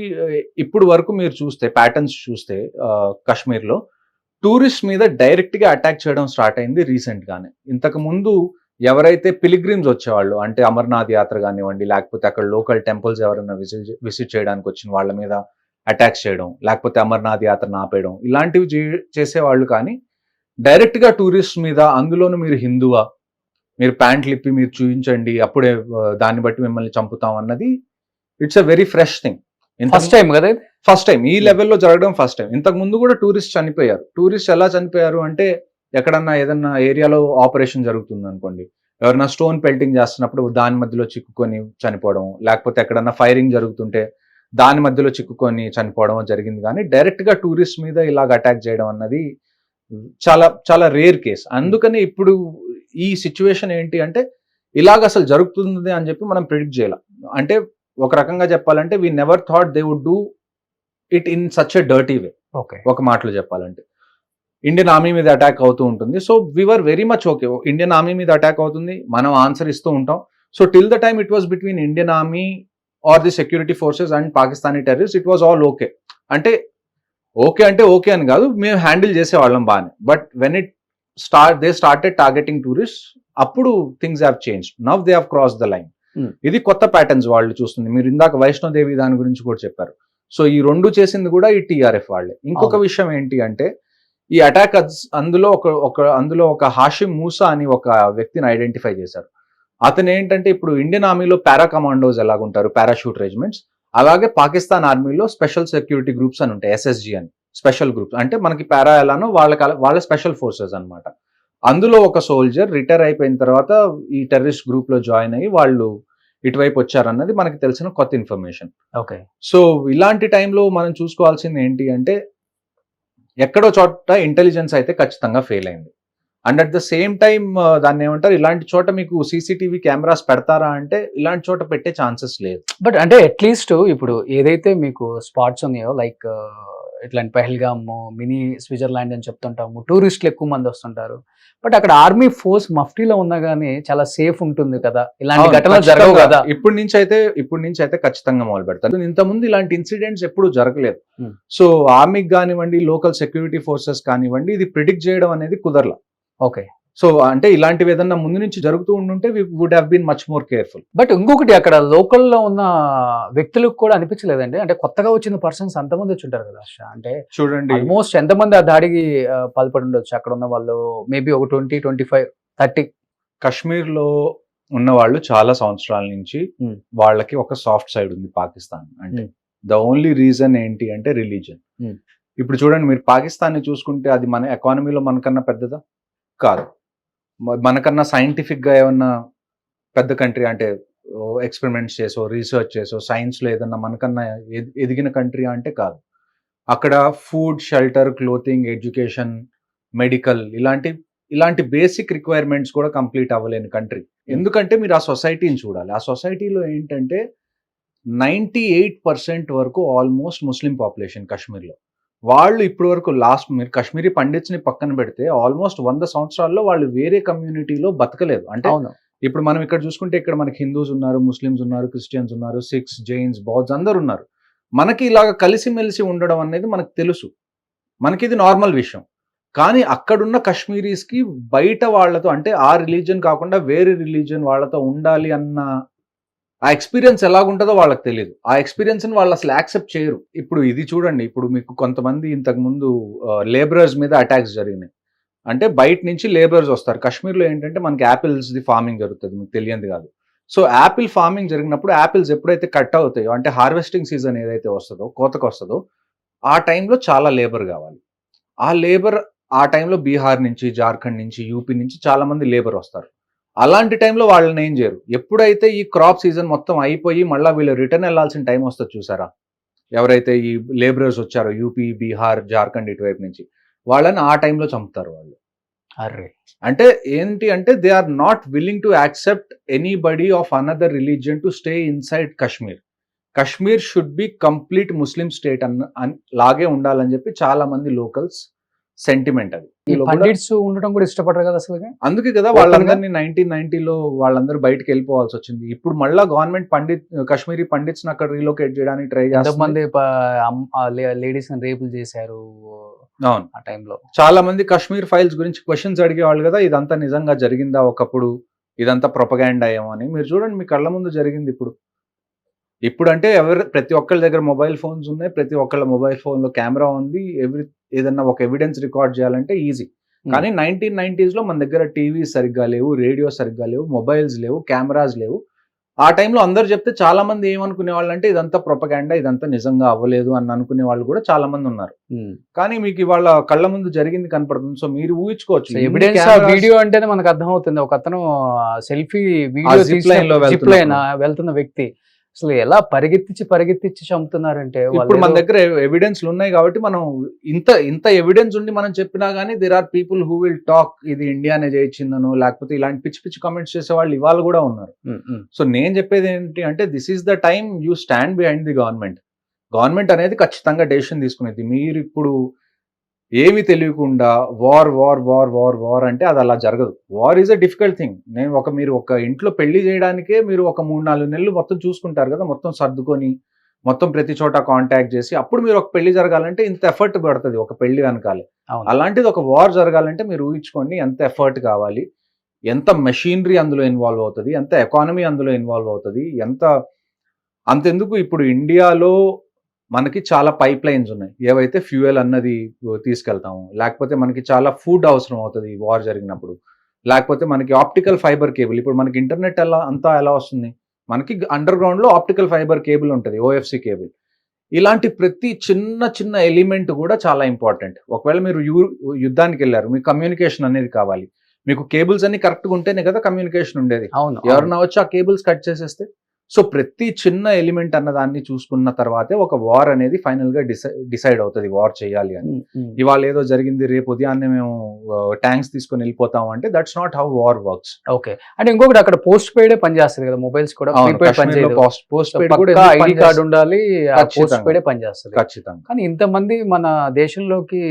ఇప్పుడు వరకు మీరు చూస్తే ప్యాటర్న్స్ చూస్తే కాశ్మీర్ లో టూరిస్ట్ మీద డైరెక్ట్ గా అటాక్ చేయడం స్టార్ట్ అయింది రీసెంట్ గానే. ఇంతకు ముందు ఎవరైతే పిలిగ్రిమ్స్ వచ్చేవాళ్ళు, అంటే అమర్నాథ్ యాత్ర కానివ్వండి, లేకపోతే అక్కడ లోకల్ టెంపుల్స్ ఎవరైనా విజిట్ చేయడానికి వచ్చిన వాళ్ళ మీద అటాక్స్ చేయడం, లేకపోతే అమర్నాథ్ యాత్రను ఆపేయడం, ఇలాంటివి చేసేవాళ్ళు. కానీ డైరెక్ట్ గా టూరిస్ట్ మీద, అందులోనూ మీరు హిందువా, మీరు ప్యాంట్లు ఇప్పి మీరు చూపించండి, అప్పుడే దాన్ని బట్టి మిమ్మల్ని చంపుతాం అన్నది it's a very fresh thing. First time కదా ఇది? ఫస్ట్ టైం ఈ లెవెల్లో జరగడం ఫస్ట్ టైం. ఇంతకు ముందు కూడా టూరిస్ట్ చనిపోయారు. టూరిస్ట్ ఎలా చనిపోయారు అంటే, ఎక్కడన్నా ఏదన్నా ఏరియాలో ఆపరేషన్ జరుగుతుంది అనుకోండి, ఎవరైనా స్టోన్ పెల్టింగ్ చేస్తున్నప్పుడు దాని మధ్యలో చిక్కుకొని చనిపోవడం, లేకపోతే ఎక్కడన్నా ఫైరింగ్ జరుగుతుంటే దాని మధ్యలో చిక్కుకొని చనిపోవడం జరిగింది. కానీ డైరెక్ట్ గా టూరిస్ట్ మీద ఇలాగ అటాక్ చేయడం అన్నది చాలా చాలా రేర్ కేస్. అందుకని ఇప్పుడు ఈ సిచ్యువేషన్ ఏంటి అంటే, ఇలాగ అసలు జరుగుతుంది అని చెప్పి మనం ప్రిడిక్ట్ చేయాలి. అంటే ఒక రకంగా చెప్పాలంటే, we never thought they would do it in such a dirty way. Okay, ఒక మాటలో చెప్పాలంటే ఇండియన్ ఆర్మీ మీద అటాక్ అవుతూ ఉంటుంది. So we are very much okay, Indian army మీద అటాక్ అవుతుంది, మనం ఆన్సర్ ఇస్తూ ఉంటాం. So till the time it was between Indian army or the security forces and Pakistani terrorist, it was all okay. అంటే ఓకే అని కాదు, మేము హ్యాండిల్ చేసేవాళ్ళం బాగానే. But when it they started targeting tourist, అప్పుడు things have change. Now they have cross the line. ఇది కొత్త ప్యాటర్న్స్ వాళ్ళు చూస్తుంది. మీరు ఇందాక వైష్ణోదేవి దాని గురించి కూడా చెప్పారు. సో ఈ రెండు చేసింది కూడా ఈ టీఆర్ఎఫ్ వాళ్ళే. ఇంకొక విషయం ఏంటి అంటే, ఈ అటాక్ అందులో ఒక హాషిమ్ మూసా అని ఒక వ్యక్తిని ఐడెంటిఫై చేశారు. అతను ఏంటంటే, ఇప్పుడు ఇండియన్ ఆర్మీలో పారా కమాండోస్ ఎలాగుంటారు, పారాషూట్ రెజిమెంట్స్, అలాగే పాకిస్తాన్ ఆర్మీలో స్పెషల్ సెక్యూరిటీ గ్రూప్స్ అని ఉంటాయి, SSG అని, స్పెషల్ గ్రూప్స్. అంటే మనకి పారా ఎలానో వాళ్ళ స్పెషల్ ఫోర్సెస్ అన్నమాట. అందులో ఒక సోల్జర్ రిటైర్ అయిపోయిన తర్వాత ఈ టెర్రరిస్ట్ గ్రూప్ లో జాయిన్ అయ్యి వాళ్ళు ఇటువైపు వచ్చారన్నది మనకి తెలిసిన కొత్త ఇన్ఫర్మేషన్. ఓకే, సో ఇలాంటి టైంలో మనం చూసుకోవాల్సింది ఏంటి అంటే, ఎక్కడో చోట ఇంటెలిజెన్స్ అయితే ఖచ్చితంగా ఫెయిల్ అయింది. And at the same time దాన్ని ఏమంటారు, ఇలాంటి చోట మీకు CCTV కెమెరాస్ పెడతారా అంటే, ఇలాంటి చోట పెట్టే ఛాన్సెస్ లేదు. బట్ అంటే అట్లీస్ట్ ఇప్పుడు ఏదైతే మీకు స్పాట్స్ ఉన్నాయో, లైక్ ఇట్లాంటి పహల్గామ్, మినీ స్విట్జర్లాండ్ అని చెప్తుంటాము, టూరిస్టులు ఎక్కువ మంది వస్తుంటారు. బట్ అక్కడ ఆర్మీ ఫోర్స్ మఫ్టీలో ఉన్నా గానీ చాలా సేఫ్ ఉంటుంది కదా, ఇలాంటి ఘటనలు జరగవు కదా. ఇప్పటి నుంచి అయితే ఖచ్చితంగా మొదలు పెడతారు. ఇంతకుముందు ఇలాంటి ఇన్సిడెంట్స్ ఎప్పుడు జరగలేదు. సో ఆర్మీకి కానివ్వండి, లోకల్ సెక్యూరిటీ ఫోర్సెస్ కానివ్వండి, ఇది ప్రిడిక్ట్ చేయడం అనేది కుదరలా. ఓకే, సో అంటే ఇలాంటివి ఏదన్నా ముందు నుంచి జరుగుతూ ఉండుంటే we would have been much more careful. But ఇంకొకటి, అక్కడ లోకల్లో ఉన్న వ్యక్తులకు కూడా అనిపించలేదండి, అంటే కొత్తగా వచ్చిన పర్సన్స్ అంతమంది వచ్చి ఉంటారు కదా, అంటే చూడండి ఆల్మోస్ట్ ఎంతమంది ఆ దాడికి పాల్పడి ఉండొచ్చు అక్కడ ఉన్న వాళ్ళు? మేబీ ఒక 20, 25, 30. కశ్మీర్ లో ఉన్న వాళ్ళు చాలా సంవత్సరాల నుంచి వాళ్ళకి ఒక సాఫ్ట్ సైడ్ ఉంది పాకిస్తాన్ అంటే. ద ఓన్లీ రీజన్ ఏంటి అంటే రిలీజన్. ఇప్పుడు చూడండి, మీరు పాకిస్తాన్ ని చూసుకుంటే అది మన ఎకానమీలో మనకన్నా పెద్దదా? కాదు. మనకన్నా సైంటిఫిక్ గా ఏమన్నా పెద్ద కంట్రీ అంటే, ఎక్స్పెరిమెంట్స్ చేసో, రీసెర్చ్ చేసో, సైన్స్ లో ఏదన్నా మనకన్నా ఎదిగిన కంట్రీ అంటే కాదు. అక్కడ food, shelter, clothing, education, medical, ఇలాంటి బేసిక్ రిక్వైర్మెంట్స్ కూడా కంప్లీట్ అవ్వలేని కంట్రీ. ఎందుకంటే మీరు ఆ సొసైటీని చూడాలి. ఆ సొసైటీలో ఏంటంటే 98% వరకు ఆల్మోస్ట్ ముస్లిం పాపులేషన్ కాశ్మీర్లో. వాళ్ళు ఇప్పటి వరకు మీరు కాశ్మీరీ పండిట్స్ ని పక్కన పెడితే ఆల్మోస్ట్ 100 సంవత్సరాల్లో వాళ్ళు వేరే కమ్యూనిటీలో బతకలేదు. అంటే ఇప్పుడు మనం ఇక్కడ చూసుకుంటే, ఇక్కడ మనకి హిందూస్ ఉన్నారు, ముస్లిమ్స్ ఉన్నారు, క్రిస్టియన్స్ ఉన్నారు, సిఖ్స్, జైన్స్, బౌద్ధs అందరు ఉన్నారు. మనకి ఇలాగ కలిసిమెలిసి ఉండడం అనేది మనకు తెలుసు, మనకి ఇది నార్మల్ విషయం. కానీ అక్కడున్న కాశ్మీరీస్ కి బయట వాళ్ళతో, అంటే ఆ రిలీజియన్ కాకుండా వేరే రిలీజియన్ వాళ్ళతో ఉండాలి అన్న ఆ ఎక్స్పీరియన్స్ ఎలాగుంటుందో వాళ్ళకి తెలియదు. ఆ ఎక్స్పీరియన్స్ ని వాళ్ళు అసలు యాక్సెప్ట్ చేయరు. ఇప్పుడు ఇది చూడండి, ఇప్పుడు మీకు కొంతమంది ఇంతకు ముందు లేబరర్స్ మీద అటాక్స్ జరిగినాయి. అంటే బయట నుంచి లేబరర్స్ వస్తారు. కాశ్మీర్లో ఏంటంటే మనకి యాపిల్స్ ది ఫార్మింగ్ జరుగుతుంది, మీకు తెలియంది కాదు. సో యాపిల్ ఫార్మింగ్ జరిగినప్పుడు యాపిల్స్ ఎప్పుడైతే కట్ అవుతాయో, అంటే హార్వెస్టింగ్ సీజన్ ఏదైతే వస్తుందో, కోతకు వస్తుందో, ఆ టైంలో చాలా లేబర్ కావాలి. ఆ లేబర్ ఆ టైంలో బీహార్ నుంచి, జార్ఖండ్ నుంచి, యూపీ నుంచి చాలా మంది లేబర్ వస్తారు. అలాంటి టైంలో వాళ్ళని ఏం చేయరు. ఎప్పుడైతే ఈ క్రాప్ సీజన్ మొత్తం అయిపోయి మళ్ళీ వీళ్ళు రిటర్న్ వెళ్లాల్సిన టైం వస్తుంది చూసారా, ఎవరైతే ఈ లేబరర్స్ వచ్చారో యూపీ, బీహార్, జార్ఖండ్ ఇటువైపు నుంచి, వాళ్ళని ఆ టైంలో చంపుతారు వాళ్ళు. అంటే ఏంటి అంటే, they are not willing to accept anybody of another religion to stay inside Kashmir. Kashmir should be complete Muslim state లాగే ఉండాలని చెప్పి చాలా మంది లోకల్స్ సెంటిమెంట్. అది పండిట్స్ ఉండడం కూడా ఇష్టపడరు కదా అసలు. అందుకే కదా వాళ్ళందరినీ 1990లో వాళ్ళందరూ బయటకు వెళ్ళిపోవాల్సి వచ్చింది. ఇప్పుడు మళ్ళా గవర్నమెంట్ కాశ్మీరీ పండిట్స్ అక్కడ రీలొకేట్ చేయడానికి ట్రై చేస్తారు. మంది లేడీస్ రేపులు చేశారు, అవును. ఆ టైంలో. చాలా మంది కాశ్మీర్ ఫైల్స్ గురించి క్వశ్చన్స్ అడిగేవాళ్ళు కదా, ఇదంతా నిజంగా జరిగిందా ఒకప్పుడు, ఇదంతా ప్రొపగాండా ఏమో అని. మీరు చూడండి మీ కళ్ళ ముందు జరిగింది ఇప్పుడు. ఇప్పుడంటే ప్రతి ఒక్కళ్ళ దగ్గర మొబైల్ ఫోన్స్ ఉన్నాయి. ప్రతి ఒక్కళ్ళ మొబైల్ ఫోన్‌లో కెమెరా ఉంది. ఏదన్నా ఒక ఎవిడెన్స్ రికార్డ్ చేయాలంటే ఈజీ. కానీ 1990స్‌లో మన దగ్గర టీవీస్ సరిగ్గా లేవు, రేడియో సరిగ్గా లేవు, మొబైల్స్ లేవు, కెమెరాస్ లేవు. ఆ టైంలో అందరూ చెప్తే చాలా మంది ఏమనుకునేవాళ్ళంటే ఇదంతా ప్రొపగాండా, ఇదంతా నిజంగా అవ్వలేదు అని అనుకునే వాళ్ళు కూడా చాలా మంది ఉన్నారు. కానీ మీకు ఇవాళ కళ్ళ ముందు జరిగింది కనపడుతుంది. సో మీరు ఊహించుకోవచ్చు. ఇన్ని ఎవిడెన్స్ కెమెరాస్ వీడియో అంటేనే మనకు అర్థమవుతుంది. ఒకతను సెల్ఫీ వీడియో జిప్ లైన్‌లో జిప్ లైన్ వెళ్తున్న వ్యక్తి అసలు ఎలా పరిగెత్తించి చంపుతున్నారంటే ఇప్పుడు మన దగ్గర ఎవిడెన్స్‌లు ఉన్నాయి కాబట్టి మనం ఇంత ఎవిడెన్స్ ఉండి మనం చెప్పినా గానీ there are people who will talk ఇది ఇండియానే చేయించిందనో లేకపోతే ఇలాంటి పిచ్చి పిచ్చి కామెంట్స్ చేసేవాళ్ళు ఇవాళ కూడా ఉన్నారు. సో నేను చెప్పేది ఏంటి అంటే this is the time you stand behind the government. Government అనేది ఖచ్చితంగా డెసిషన్ తీసుకునేది. మీరు ఇప్పుడు ఏమి తెలియకుండా వార్ అంటే అది అలా జరగదు. War is a difficult thing. మీరు ఒక ఇంట్లో పెళ్లి చేయడానికే మీరు ఒక 3-4 నెలలు మొత్తం చూసుకుంటారు కదా, మొత్తం సర్దుకొని మొత్తం ప్రతి చోట కాంటాక్ట్ చేసి అప్పుడు మీరు ఒక పెళ్లి జరగాలంటే ఇంత ఎఫర్ట్ పడుతుంది ఒక పెళ్లి వెనకాలే. అలాంటిది ఒక వార్ జరగాలంటే మీరు ఊహించుకోండి ఎంత ఎఫర్ట్ కావాలి, ఎంత మెషినరీ అందులో ఇన్వాల్వ్ అవుతుంది, ఎంత ఎకానమీ అందులో ఇన్వాల్వ్ అవుతుంది, అంతెందుకు ఇప్పుడు ఇండియాలో మనకి చాలా పైప్ లైన్స్ ఉన్నాయి. ఏవైతే ఫ్యూయల్ అన్నది తీసుకెళ్తాము, లేకపోతే మనకి చాలా ఫుడ్ అవసరం అవుతుంది వార్ జరిగినప్పుడు, లేకపోతే మనకి ఆప్టికల్ ఫైబర్ కేబుల్. ఇప్పుడు మనకి ఇంటర్నెట్ ఎలా వస్తుంది, మనకి అండర్ గ్రౌండ్ లో ఆప్టికల్ ఫైబర్ కేబుల్ ఉంటుంది, ఓఎఫ్సి కేబుల్. ఇలాంటి ప్రతి చిన్న ఎలిమెంట్ కూడా చాలా ఇంపార్టెంట్. ఒకవేళ మీరు యుద్ధానికి వెళ్ళారు, మీకు కమ్యూనికేషన్ అనేది కావాలి, మీకు కేబుల్స్ అన్ని కరెక్ట్గా ఉంటేనే కదా కమ్యూనికేషన్ ఉండేది. ఎవరన్నా వచ్చి ఆ కేబుల్స్ కట్ చేసేస్తే. సో ప్రతి చిన్న ఎలిమెంట్ అన్నదాన్ని చూసుకున్న తర్వాతే ఒక వార్ అనేది ఫైనల్ గా డిసైడ్ అవుతుంది వార్ చేయాలి అని. ఇవాళ ఏదో జరిగింది రేపు ఉదయాన్నే మేము ట్యాంక్స్ తీసుకొని వెళ్ళిపోతాం అంటే that's not how war works. Okay, అంటే ఇంకొకటి అక్కడ పోస్ట్ పెయిడ్ పనిచేస్తుంది కదా, మొబైల్స్ కూడా పోస్ట్ పెయిడ్ కూడా ఐడి కార్డు ఉండాలి, పోస్ట్ పెయిడ్ పనిచేస్తుంది ఖచ్చితంగా. కానీ ఇంతమంది మన దేశంలోకి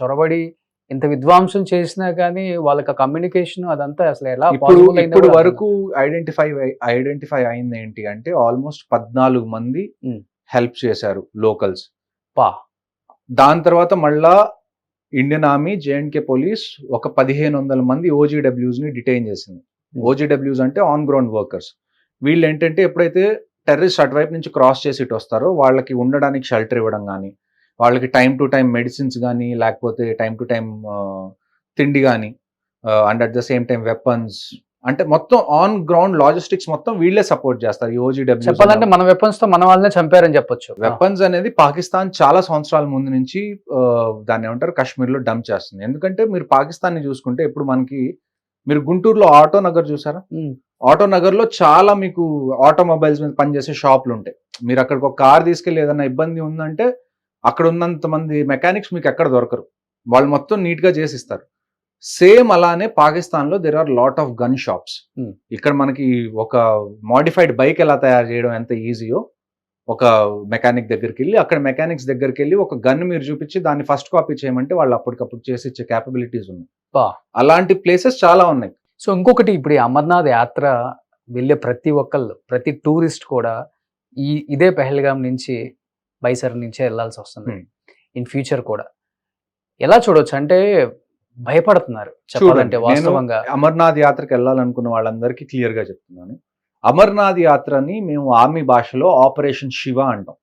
చొరబడి ఇంత విద్వాంసం చేసినా కానీ వాళ్ళకి కమ్యూనికేషన్ అదంతా అసలు ఎలా ఇప్పుడు వరకు ఐడెంటిఫై అయింది ఏంటి అంటే ఆల్మోస్ట్ 14 మంది హెల్ప్ చేశారు లోకల్స్. దాని తర్వాత మళ్ళా ఇండియన్ ఆర్మీ, జేఎండ్కే పోలీస్ ఒక 1500 మంది ఓజీడబ్ల్యూస్ ని డిటైన్ చేసింది. ఓజీడబ్ల్యూస్ అంటే ఆన్ గ్రౌండ్ వర్కర్స్. వీళ్ళు ఏంటంటే ఎప్పుడైతే టెర్రరిస్ట్ అటువైపు నుంచి క్రాస్ చేసి ఇటు వస్తారో వాళ్ళకి ఉండడానికి షెల్టర్ ఇవ్వడం కానీ, వాళ్ళకి టైం టు టైం మెడిసిన్స్ కానీ, లేకపోతే టైం టు టైం తిండి కానీ, and at the same time weapons, అంటే మొత్తం ఆన్ గ్రౌండ్ లాజిస్టిక్స్ మొత్తం వీళ్ళే సపోర్ట్ చేస్తారు. ఈ ఓజీడబ్ల్యూ చెప్పాలంటే మన వెపన్స్ తో మన వాళ్ళనే చంపారని చెప్పొచ్చు. వెపన్స్ అనేది పాకిస్తాన్ చాలా సంవత్సరాల ముందు నుంచి దాన్ని ఏమంటారు కాశ్మీర్ లో డంప్ చేస్తుంది. ఎందుకంటే మీరు పాకిస్తాన్ ని చూసుకుంటే ఇప్పుడు మీరు గుంటూరులో ఆటో నగర్ చూసారా? ఆటో నగర్ లో చాలా మీకు ఆటోమొబైల్స్ మీద పనిచేసే షాపులు ఉంటాయి. మీరు అక్కడికి ఒక కార్ తీసుకెళ్లి ఏదైనా ఇబ్బంది ఉందంటే అక్కడ ఉన్నంత మంది మెకానిక్స్ మీకు ఎక్కడ దొరకరు, వాళ్ళు మొత్తం నీట్ గా చేసిస్తారు. సేమ్ అలానే పాకిస్తాన్ లో there are lot of gun shops. ఇక్కడ మనకి ఒక మోడిఫైడ్ బైక్ ఎలా తయారు చేయడం ఎంత ఈజీయో, ఒక మెకానిక్ దగ్గరికి వెళ్ళి అక్కడ మెకానిక్స్ దగ్గరికి వెళ్ళి ఒక గన్ మీరు చూపించి దాన్ని ఫస్ట్ కాపీ చేయమంటే వాళ్ళు అప్పటికప్పుడు చేసి ఇచ్చే క్యాపబిలిటీస్ ఉన్నాయి. అలాంటి ప్లేసెస్ చాలా ఉన్నాయి. సో ఇంకొకటి, ఇప్పుడు ఈ అమర్నాథ్ యాత్ర వెళ్ళే ప్రతి టూరిస్ట్ కూడా ఇదే పెహల్గాం నుంచి బైసర్ నుంచే వెళ్లాల్సి వస్తుంది ఇన్ ఫ్యూచర్ కూడా. ఎలా చూడొచ్చు అంటే భయపడుతున్నారు చెప్పాలంటే వాస్తవంగా. అమర్నాథ్ యాత్రకి వెళ్ళాలనుకున్న వాళ్ళందరికీ క్లియర్ గా చెప్తున్నాను, అమర్నాథ్ యాత్రని మేము ఆర్మీ భాషలో ఆపరేషన్ శివ అంటాం.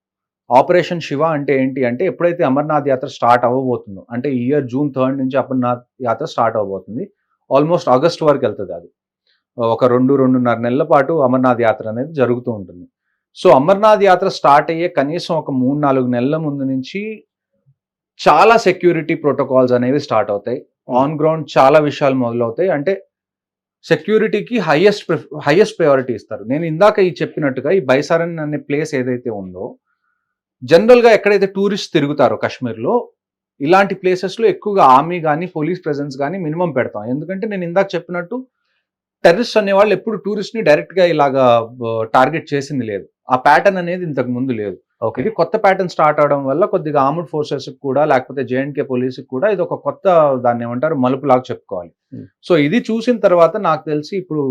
ఆపరేషన్ శివ అంటే ఏంటి అంటే ఎప్పుడైతే అమర్నాథ్ యాత్ర స్టార్ట్ అవ్వబోతుందో, అంటే ఈ ఇయర్ June 3 నుంచి అమర్నాథ్ యాత్ర స్టార్ట్ అవ్వబోతుంది. ఆల్మోస్ట్ ఆగస్ట్ వరకు వెళ్తుంది. అది ఒక 2-2.5 నెలల పాటు అమర్నాథ్ యాత్ర అనేది జరుగుతూ ఉంటుంది. సో అమర్నాథ్ యాత్ర స్టార్ట్ అయ్యే కనీసం ఒక 3-4 నెలల ముందు నుంచి చాలా సెక్యూరిటీ ప్రోటోకాల్స్ అనేవి స్టార్ట్ అవుతాయి. ఆన్ గ్రౌండ్ చాలా విషయాలు మొదలవుతాయి. అంటే సెక్యూరిటీకి హైయెస్ట్ ప్రయారిటీ ఇస్తారు. నేను ఇందాక చెప్పినట్టుగా ఈ బైసారన్ అనే ప్లేస్ ఏదైతే ఉందో, జనరల్ గా ఎక్కడైతే టూరిస్ట్ తిరుగుతారో కాశ్మీర్లో ఇలాంటి ప్లేసెస్ లో ఎక్కువగా ఆర్మీ కానీ పోలీస్ ప్రెజెన్స్ కానీ మినిమం పెడతాం. ఎందుకంటే నేను ఇందాక చెప్పినట్టు టెర్రరిస్ట్ అనేవాళ్ళు ఎప్పుడు టూరిస్ట్ ని డైరెక్ట్ గా ఇలాగా టార్గెట్ చేసింది లేదు. ఆ ప్యాటర్న్ అనేది ఇంతకు ముందు లేదు. ఇది కొత్త ప్యాటర్న్ స్టార్ట్ అవడం వల్ల కొద్దిగా ఆర్మ్డ్ ఫోర్సెస్ కూడా లేకపోతే జేఎండ్కే పోలీస్ కూడా ఇది ఒక కొత్త దాన్ని ఏమంటారు మలుపు లాగా చెప్పుకోవాలి. సో ఇది చూసిన తర్వాత నాకు తెలిసి ఇప్పుడు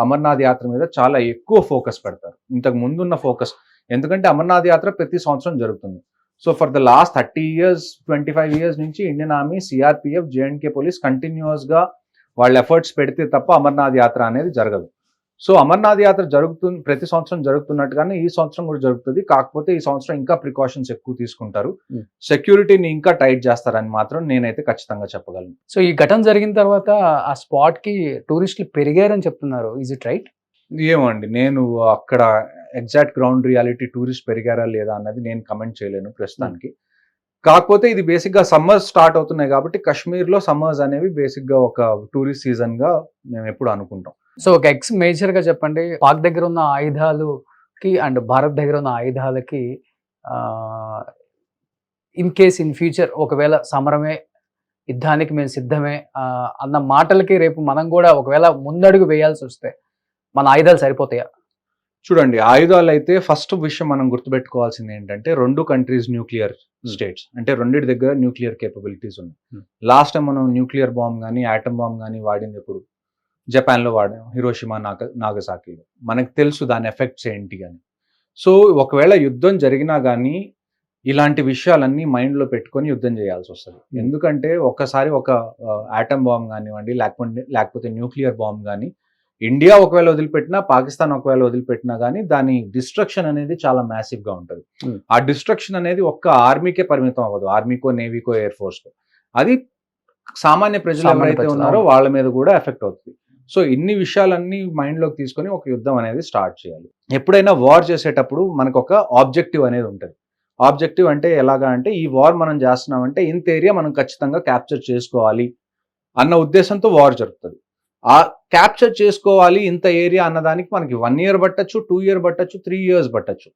అమర్నాథ్ యాత్ర మీద చాలా ఎక్కువ ఫోకస్ పెడతారు ఇంతకు ముందున్న ఫోకస్. ఎందుకంటే అమర్నాథ్ యాత్ర ప్రతి సంవత్సరం జరుగుతుంది. So for the last 30 years 25 years నుంచి Indian army, CRPF, జేఎండ్కే police continuous గా వాళ్ళ ఎఫర్ట్స్ పెడితే తప్ప అమర్నాథ్ యాత్ర అనేది జరగదు. సో అమర్నాథ్ యాత్ర జరుగుతుంది, ప్రతి సంవత్సరం జరుగుతున్నట్టుగానే ఈ సంవత్సరం కూడా జరుగుతుంది. కాకపోతే ఈ సంవత్సరం ఇంకా ప్రికాషన్స్ ఎక్కువ తీసుకుంటారు, సెక్యూరిటీని ఇంకా టైట్ చేస్తారని మాత్రం నేనైతే ఖచ్చితంగా చెప్పగలను. సో ఈ ఘటన జరిగిన తర్వాత ఆ స్పాట్ కి టూరిస్టులు పెరిగారని చెప్తున్నారు, ఈజ్ ఇట్ రైట్? ఏమండి, నేను అక్కడ ఎగ్జాక్ట్ గ్రౌండ్ రియాలిటీ టూరిస్ట్ పెరిగారా లేదా అన్నది నేను కమెంట్ చేయలేను ప్రస్తుతానికి. కాకపోతే ఇది బేసిక్ గా సమ్మర్స్ స్టార్ట్ అవుతున్నాయి కాబట్టి కాశ్మీర్ లో సమ్మర్స్ అనేవి బేసిక్ గా ఒక టూరిస్ట్ సీజన్ గా మేము ఎప్పుడు అనుకుంటాం. సో ఒక మేజర్ గా చెప్పండి, పాక్ దగ్గర ఉన్న ఆయుధాలకి అండ్ భారత్ దగ్గర ఉన్న ఆయుధాలకి ఇన్ కేస్ ఇన్ ఫ్యూచర్ ఒకవేళ సమరమే, యుద్ధానికి మేము సిద్ధమే అన్న మాటలకి రేపు మనం కూడా ఒకవేళ ముందడుగు వేయాల్సి వస్తే మన ఆయుధాలు సరిపోతాయా? చూడండి, ఆయుధాలు అయితే ఫస్ట్ విషయం మనం గుర్తుపెట్టుకోవాల్సింది ఏంటంటే, రెండు కంట్రీస్ న్యూక్లియర్ స్టేట్స్, అంటే రెండింటి దగ్గర న్యూక్లియర్ కేపబిలిటీస్ ఉన్నాయి. లాస్ట్ టైం మనం న్యూక్లియర్ బాంబ్ కానీ యాటమ్ బాంబ్ కానీ వాడింది ఎప్పుడు? జపాన్లో వాడాం, హిరోషిమా నాగసాకిలో. మనకు తెలుసు దాని ఎఫెక్ట్స్ ఏంటి అని. సో ఒకవేళ యుద్ధం జరిగినా కానీ ఇలాంటి విషయాలన్నీ మైండ్లో పెట్టుకొని యుద్ధం చేయాల్సి వస్తుంది. ఎందుకంటే ఒక్కసారి ఒక యాటమ్ బాంబ్ కానివ్వండి, లేకపోతే న్యూక్లియర్ బాంబ్ కానీ ఇండియా ఒకవేళ వదిలిపెట్టినా, పాకిస్తాన్ ఒకవేళ వదిలిపెట్టినా కానీ దాని డిస్ట్రక్షన్ అనేది చాలా మ్యాసివ్ గా ఉంటుంది. ఆ డిస్ట్రక్షన్ అనేది ఒక్క ఆర్మీకే పరిమితం అవ్వదు, ఆర్మీకో, నేవీకో, ఎయిర్ ఫోర్స్కో. అది సామాన్య ప్రజలు ఎవరైతే ఉన్నారో వాళ్ళ మీద కూడా ఎఫెక్ట్ అవుతుంది. సో ఇన్ని విషయాలన్నీ మైండ్లోకి తీసుకొని ఒక యుద్ధం అనేది స్టార్ట్ చేయాలి. ఎప్పుడైనా వార్ చేసేటప్పుడు మనకు ఒక ఆబ్జెక్టివ్ అనేది ఉంటుంది. ఆబ్జెక్టివ్ అంటే ఎలాగా అంటే, ఈ వార్ మనం చేస్తున్నామంటే ఇంత ఏరియా మనం ఖచ్చితంగా క్యాప్చర్ చేసుకోవాలి అన్న ఉద్దేశంతో వార్ జరుగుతుంది. ఆ క్యాప్చర్ చేసుకోవాలి ఇంత ఏరియా అన్నదానికి మనకి 1 year పట్టచ్చు, 2 years పట్టచ్చు, 3 years పట్టచ్చు.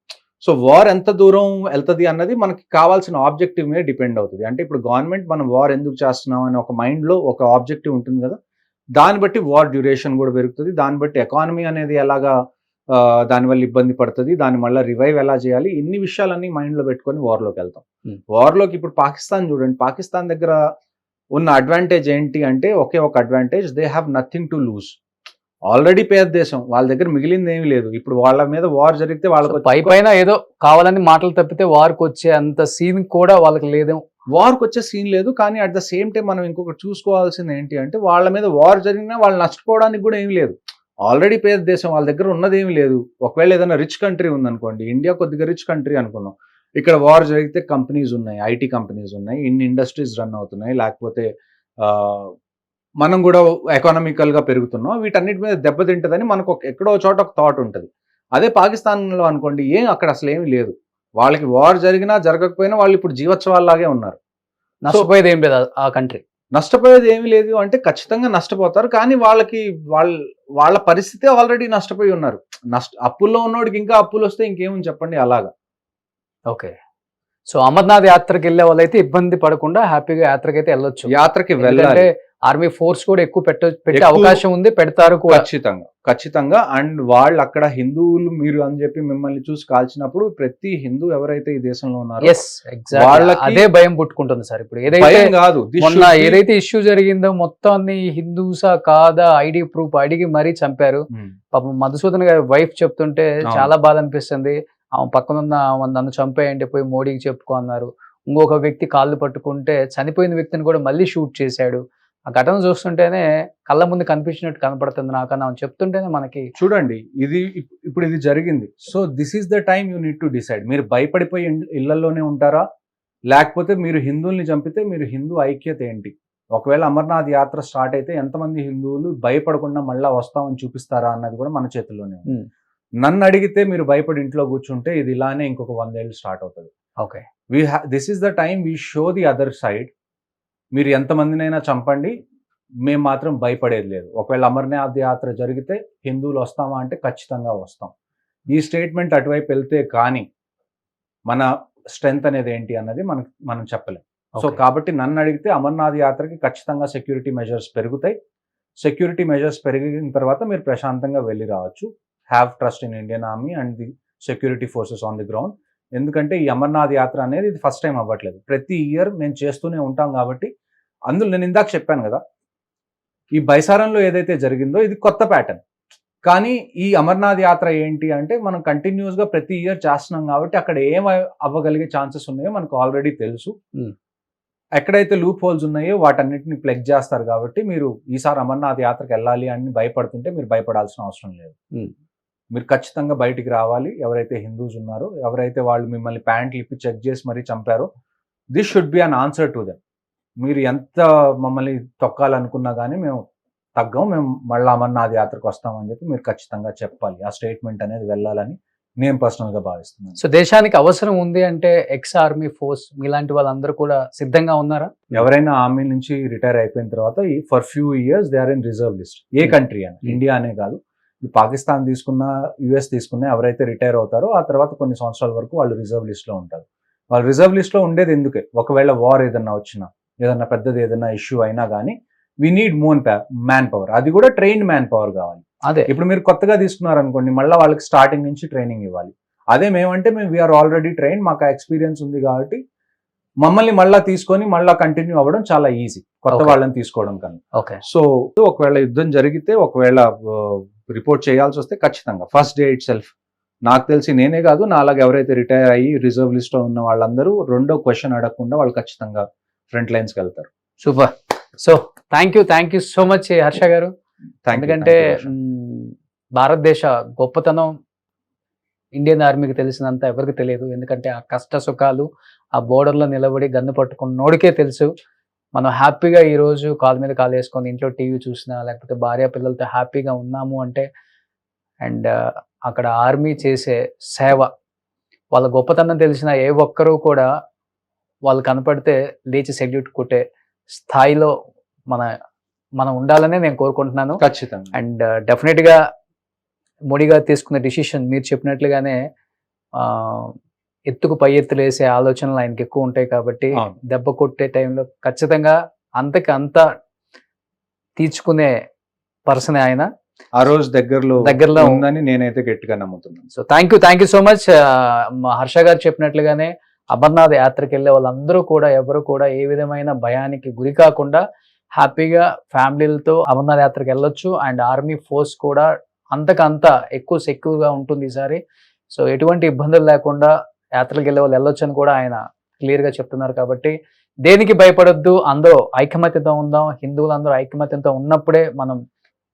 సో వార్ ఎంత దూరం వెళ్తుంది అన్నది మనకి కావాల్సిన ఆబ్జెక్టివ్ మీద డిపెండ్ అవుతుంది. అంటే ఇప్పుడు గవర్నమెంట్ మనం వార్ ఎందుకు చేస్తున్నాం అని ఒక మైండ్లో ఒక ఆబ్జెక్టివ్ ఉంటుంది కదా, దాన్ని బట్టి వార్ డ్యూరేషన్ కూడా పెరుగుతుంది. దాన్ని బట్టి ఎకానమీ అనేది ఎలాగా దానివల్ల ఇబ్బంది పడుతుంది, దాని మళ్ళీ రివైవ్ ఎలా చేయాలి, ఇన్ని విషయాలన్నీ మైండ్లో పెట్టుకొని వార్లోకి వెళ్తాం. వార్లోకి ఇప్పుడు పాకిస్తాన్ చూడండి, పాకిస్తాన్ దగ్గర ఉన్న అడ్వాంటేజ్ ఏంటి అంటే ఒకే ఒక advantage, they have nothing to lose. Already పేద దేశం, వాళ్ళ దగ్గర మిగిలింది ఏమీ లేదు. ఇప్పుడు వాళ్ళ మీద వార్ జరిగితే వాళ్ళకి పైన ఏదో కావాలని మాటలు తప్పితే వార్కి వచ్చే అంత సీన్ కూడా వాళ్ళకి లేదు. వార్కి వచ్చే సీన్ లేదు. కానీ అట్ ద సేమ్ టైం మనం ఇంకొకటి చూసుకోవాల్సింది ఏంటి అంటే, వాళ్ళ మీద వార్ జరిగినా వాళ్ళు నష్టపోవడానికి కూడా ఏమీ లేదు. ఆల్రెడీ పేద దేశం, వాళ్ళ దగ్గర ఉన్నది ఏమీ లేదు. ఒకవేళ ఏదైనా రిచ్ కంట్రీ ఉందనుకోండి, ఇండియా కొద్దిగా రిచ్ కంట్రీ అనుకున్నాం, ఇక్కడ వార్ జరిగితే కంపెనీస్ ఉన్నాయి, ఐటీ కంపెనీస్ ఉన్నాయి, ఇన్ని ఇండస్ట్రీస్ రన్ అవుతున్నాయి, లేకపోతే మనం కూడా ఎకానమికల్గా పెరుగుతున్నాం, వీటన్నిటి మీద దెబ్బతింటుందని మనకు ఎక్కడో చోట ఒక థాట్ ఉంటుంది. అదే పాకిస్తాన్లో అనుకోండి, అక్కడ అసలు ఏమీ లేదు. వాళ్ళకి వార్ జరిగినా జరగకపోయినా వాళ్ళు ఇప్పుడు జీవోత్సవాల్లాగే ఉన్నారు. నష్టపోయేది ఏం లేదు ఆ కంట్రీ. నష్టపోయేది ఏమీ లేదు అంటే ఖచ్చితంగా నష్టపోతారు. కానీ వాళ్ళకి వాళ్ళ పరిస్థితి ఆల్రెడీ నష్టపోయి ఉన్నారు. అప్పుల్లో ఉన్నోడికి ఇంకా అప్పులు వస్తే ఇంకేమని చెప్పండి, అలాగా. ఓకే. సో అమర్నాథ్ యాత్రకి వెళ్ళే వాళ్ళైతే ఇబ్బంది పడకుండా హ్యాపీగా యాత్రకి అయితే వెళ్ళొచ్చు. యాత్రకి వెళ్ళాలి. ఆర్మీ ఫోర్స్ కూడా ఎక్కువ పెట్టే అవకాశం ఉంది, పెడతారు కూడా ఖచ్చితంగా. అండ్ వాళ్ళు అక్కడ హిందువులు మీరు అని చెప్పి మిమ్మల్ని చూసి కాల్చినప్పుడు ప్రతి హిందూ ఎవరైతే ఈ దేశంలో ఉన్నారో వాళ్ళకి అదే భయం పుట్టుకుంటుంది సార్. ఇప్పుడు ఏదైతే ఇష్యూ జరిగిందో మొత్తాన్ని హిందూసా కాదా ఐడి ప్రూఫ్ అడిగి మరీ చంపారు. పాపం మధుసూదన్ గారి వైఫ్ చెప్తుంటే చాలా బాధ అనిపిస్తుంది. ఆమె పక్కనున్న నన్ను చంపేయండి, పోయి మోడీకి చెప్పుకో అన్నారు. ఇంకొక వ్యక్తి కాళ్ళు పట్టుకుంటే చనిపోయిన వ్యక్తిని కూడా మళ్ళీ షూట్ చేశాడు. ఆ ఘటన చూస్తుంటేనే కళ్ళ ముందు కనిపించినట్టు కనపడుతుంది నాకన్నా చెప్తుంటేనే మనకి. చూడండి, ఇప్పుడు ఇది జరిగింది. So this is the time you need to decide. మీరు భయపడిపోయి ఇళ్లలోనే ఉంటారా, లేకపోతే మీరు హిందువుల్ని చంపితే మీరు హిందూ ఐక్యత ఏంటి? ఒకవేళ అమర్నాథ్ యాత్ర స్టార్ట్ అయితే ఎంతమంది హిందువులు భయపడకుండా మళ్ళా వస్తామని చూపిస్తారా అన్నది కూడా మన చేతుల్లోనే ఉంది. నన్ను అడిగితే మీరు భయపడి ఇంట్లో కూర్చుంటే ఇది ఇలానే ఇంకొక 100 ఏళ్ళు స్టార్ట్ అవుతుంది. Okay, this is the time we show the other side. మీరు ఎంతమందినైనా చంపండి, మేము మాత్రం భయపడేది లేదు. ఒకవేళ అమర్నాథ్ యాత్ర జరిగితే హిందువులు వస్తామా అంటే ఖచ్చితంగా వస్తాం. ఈ స్టేట్మెంట్ అటువైపు వెళ్తే కానీ మన స్ట్రెంగ్త్ అనేది ఏంటి అన్నది మనం చెప్పలేం. సో కాబట్టి నన్ను అడిగితే అమర్నాథ్ యాత్రకి ఖచ్చితంగా సెక్యూరిటీ మెజర్స్ పెరుగుతాయి. సెక్యూరిటీ మెజర్స్ పెరిగిన తర్వాత మీరు ప్రశాంతంగా వెళ్ళి రావచ్చు. Have trust in Indian army and the security forces on the ground. ఎందుకంటే ఈ అమర్నాథ్ యాత్ర అనేది ఇది ఫస్ట్ టైం అవ్వట్లేదు, ప్రతి ఇయర్ మేము చేస్తూనే ఉంటాం. కాబట్టి అందులో నేను ఇందాక చెప్పాను కదా, ఈ బైసారంలో ఏదైతే జరిగిందో ఇది కొత్త ప్యాటర్న్. కానీ ఈ అమర్నాథ్ యాత్ర ఏంటి అంటే మనం కంటిన్యూస్ గా ప్రతి ఇయర్ చేస్తున్నాం కాబట్టి అక్కడ ఏం అవ్వగలిగే ఛాన్సెస్ ఉన్నాయో మనకు ఆల్రెడీ తెలుసు. Hmm. ఎక్కడైతే లూప్ హోల్స్ ఉన్నాయో వాటన్నిటిని ప్లగ్ చేస్తారు కాబట్టి మీరు ఈసారి అమర్నాథ్ యాత్రకు వెళ్ళాలి అని భయపడుతుంటే మీరు భయపడాల్సిన అవసరం లేదు. Hmm. మీరు ఖచ్చితంగా బయటికి రావాలి. ఎవరైతే హిందూస్ ఉన్నారో, ఎవరైతే వాళ్ళు మిమ్మల్ని ప్యాంట్లు ఇప్పి చెక్ చేసి మరీ చంపారో, this should be an answer to them. మీరు ఎంత మమ్మల్ని తొక్కాలనుకున్నా కానీ మేము తగ్గం, మేము మళ్ళీ అమర్నాథ్ యాత్రకు వస్తామని చెప్పి మీరు ఖచ్చితంగా చెప్పాలి. ఆ స్టేట్మెంట్ అనేది వెళ్ళాలని నేను పర్సనల్ గా భావిస్తున్నాను. సో దేశానికి అవసరం ఉంది అంటే ఎక్స్ ఆర్మీ ఫోర్స్ మీలాంటి వాళ్ళందరూ కూడా సిద్ధంగా ఉన్నారా? ఎవరైనా ఆర్మీ నుంచి రిటైర్ అయిపోయిన తర్వాత for few years they are in reserve list. ఏ కంట్రీ అని, ఇండియా అనే కాదు, పాకిస్తాన్ తీసుకున్నా, యుఎస్ తీసుకున్నా, ఎవరైతే రిటైర్ అవుతారో ఆ తర్వాత కొన్ని సంవత్సరాల వరకు వాళ్ళు రిజర్వ్ లిస్ట్ లో ఉంటారు. వాళ్ళు రిజర్వ్ లిస్ట్ లో ఉండేది ఎందుకే, ఒకవేళ వార్ ఏదన్నా వచ్చినా, ఏదన్నా పెద్దది ఏదన్నా ఇష్యూ అయినా కానీ we need more man power. అది కూడా ట్రైన్డ్ మ్యాన్ పవర్ కావాలి. అదే ఇప్పుడు మీరు కొత్తగా తీసుకున్నారు అనుకోండి, మళ్ళీ వాళ్ళకి స్టార్టింగ్ నుంచి ట్రైనింగ్ ఇవ్వాలి. అదే మేమంటే మేము వీఆర్ ఆల్రెడీ ట్రైన్, మాకు ఎక్స్పీరియన్స్ ఉంది కాబట్టి మమ్మల్ని మళ్ళీ తీసుకొని మళ్ళీ కంటిన్యూ అవ్వడం చాలా ఈజీ కొత్త Okay. వాళ్ళని తీసుకోవడం కన్నా. ఓకే. సో ఒకవేళ యుద్ధం జరిగితే, ఒకవేళ రిపోర్ట్ చేయాల్సి వస్తే ఖచ్చితంగా ఫస్ట్ డే ఇట్ సెల్ఫ్, నాకు తెలిసి నేనే కాదు, నాలాగా ఎవరైతే రిటైర్ అయ్యి రిజర్వ్ లిస్ట్ లో ఉన్న వాళ్ళందరూ రెండో క్వశ్చన్ అడగకుండా వాళ్ళు ఖచ్చితంగా ఫ్రంట్ లైన్స్కి వెళ్తారు. Super. So thank you so much Harsha గారు. ఎందుకంటే భారతదేశ గొప్పతనం ఇండియన్ ఆర్మీకి తెలిసినంత ఎవరికి తెలియదు. ఎందుకంటే ఆ కష్ట సుఖాలు, ఆ బోర్డర్లో నిలబడి గన్ను పట్టుకున్నోడికే తెలుసు. మనం హ్యాపీగా ఈరోజు కాలు మీద కాలు వేసుకొని ఇంట్లో టీవీ చూసినా, లేకపోతే భార్య పిల్లలతో హ్యాపీగా ఉన్నాము అంటే, అండ్ అక్కడ ఆర్మీ చేసే సేవ, వాళ్ళ గొప్పతనం తెలిసిన ఏ ఒక్కరూ కూడా వాళ్ళు కనపడితే లేచి సెల్యూట్ కొట్టే స్థాయిలో మనం ఉండాలనే నేను కోరుకుంటున్నాను. ఖచ్చితంగా. అండ్ డెఫినెట్గా మోడీ గారు తీసుకున్న డిసిషన్ మీరు చెప్పినట్లుగానే ఎత్తుకు పై ఎత్తులు వేసే ఆలోచనలు ఆయనకి ఎక్కువ ఉంటాయి కాబట్టి అవును. దెబ్బ కొట్టే టైంలో ఖచ్చితంగా అంతకి అంత తీర్చుకునే పర్సన్ ఆయన. ఆ రోజు దగ్గరలో ఉందని నేనైతే గట్టిగా నమ్ముతున్నాను. So thank you so much. Harsha గారు చెప్పినట్లుగానే అమర్నాథ్ యాత్రకి వెళ్ళే వాళ్ళందరూ కూడా, ఎవరు కూడా ఏ విధమైన భయానికి గురి కాకుండా హ్యాపీగా ఫ్యామిలీలతో అమర్నాథ్ యాత్రకి వెళ్ళొచ్చు. అండ్ ఆర్మీ ఫోర్స్ కూడా అంతకంత ఎక్కువ సెక్యూర్గా ఉంటుంది ఈసారి. సో ఎటువంటి ఇబ్బందులు లేకుండా యాత్రలకు వెళ్ళే వాళ్ళు వెళ్ళొచ్చు అని కూడా ఆయన క్లియర్గా చెప్తున్నారు. కాబట్టి దేనికి భయపడొద్దు, అందరూ ఐకమత్యంతో ఉందాం. హిందువులందరూ ఐకమత్యంతో ఉన్నప్పుడే మనం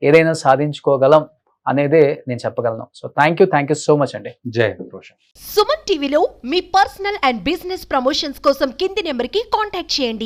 ఏదైనా సాధించుకోగలం అనేదే నేను చెప్పగలను. So thank you so much అండి. జై రోషన్. సుమన్ టీవీలో మీ పర్సనల్ అండ్ బిజినెస్ ప్రమోషన్స్ కోసం కింది నెంబర్కి కాంటాక్ట్ చేయండి.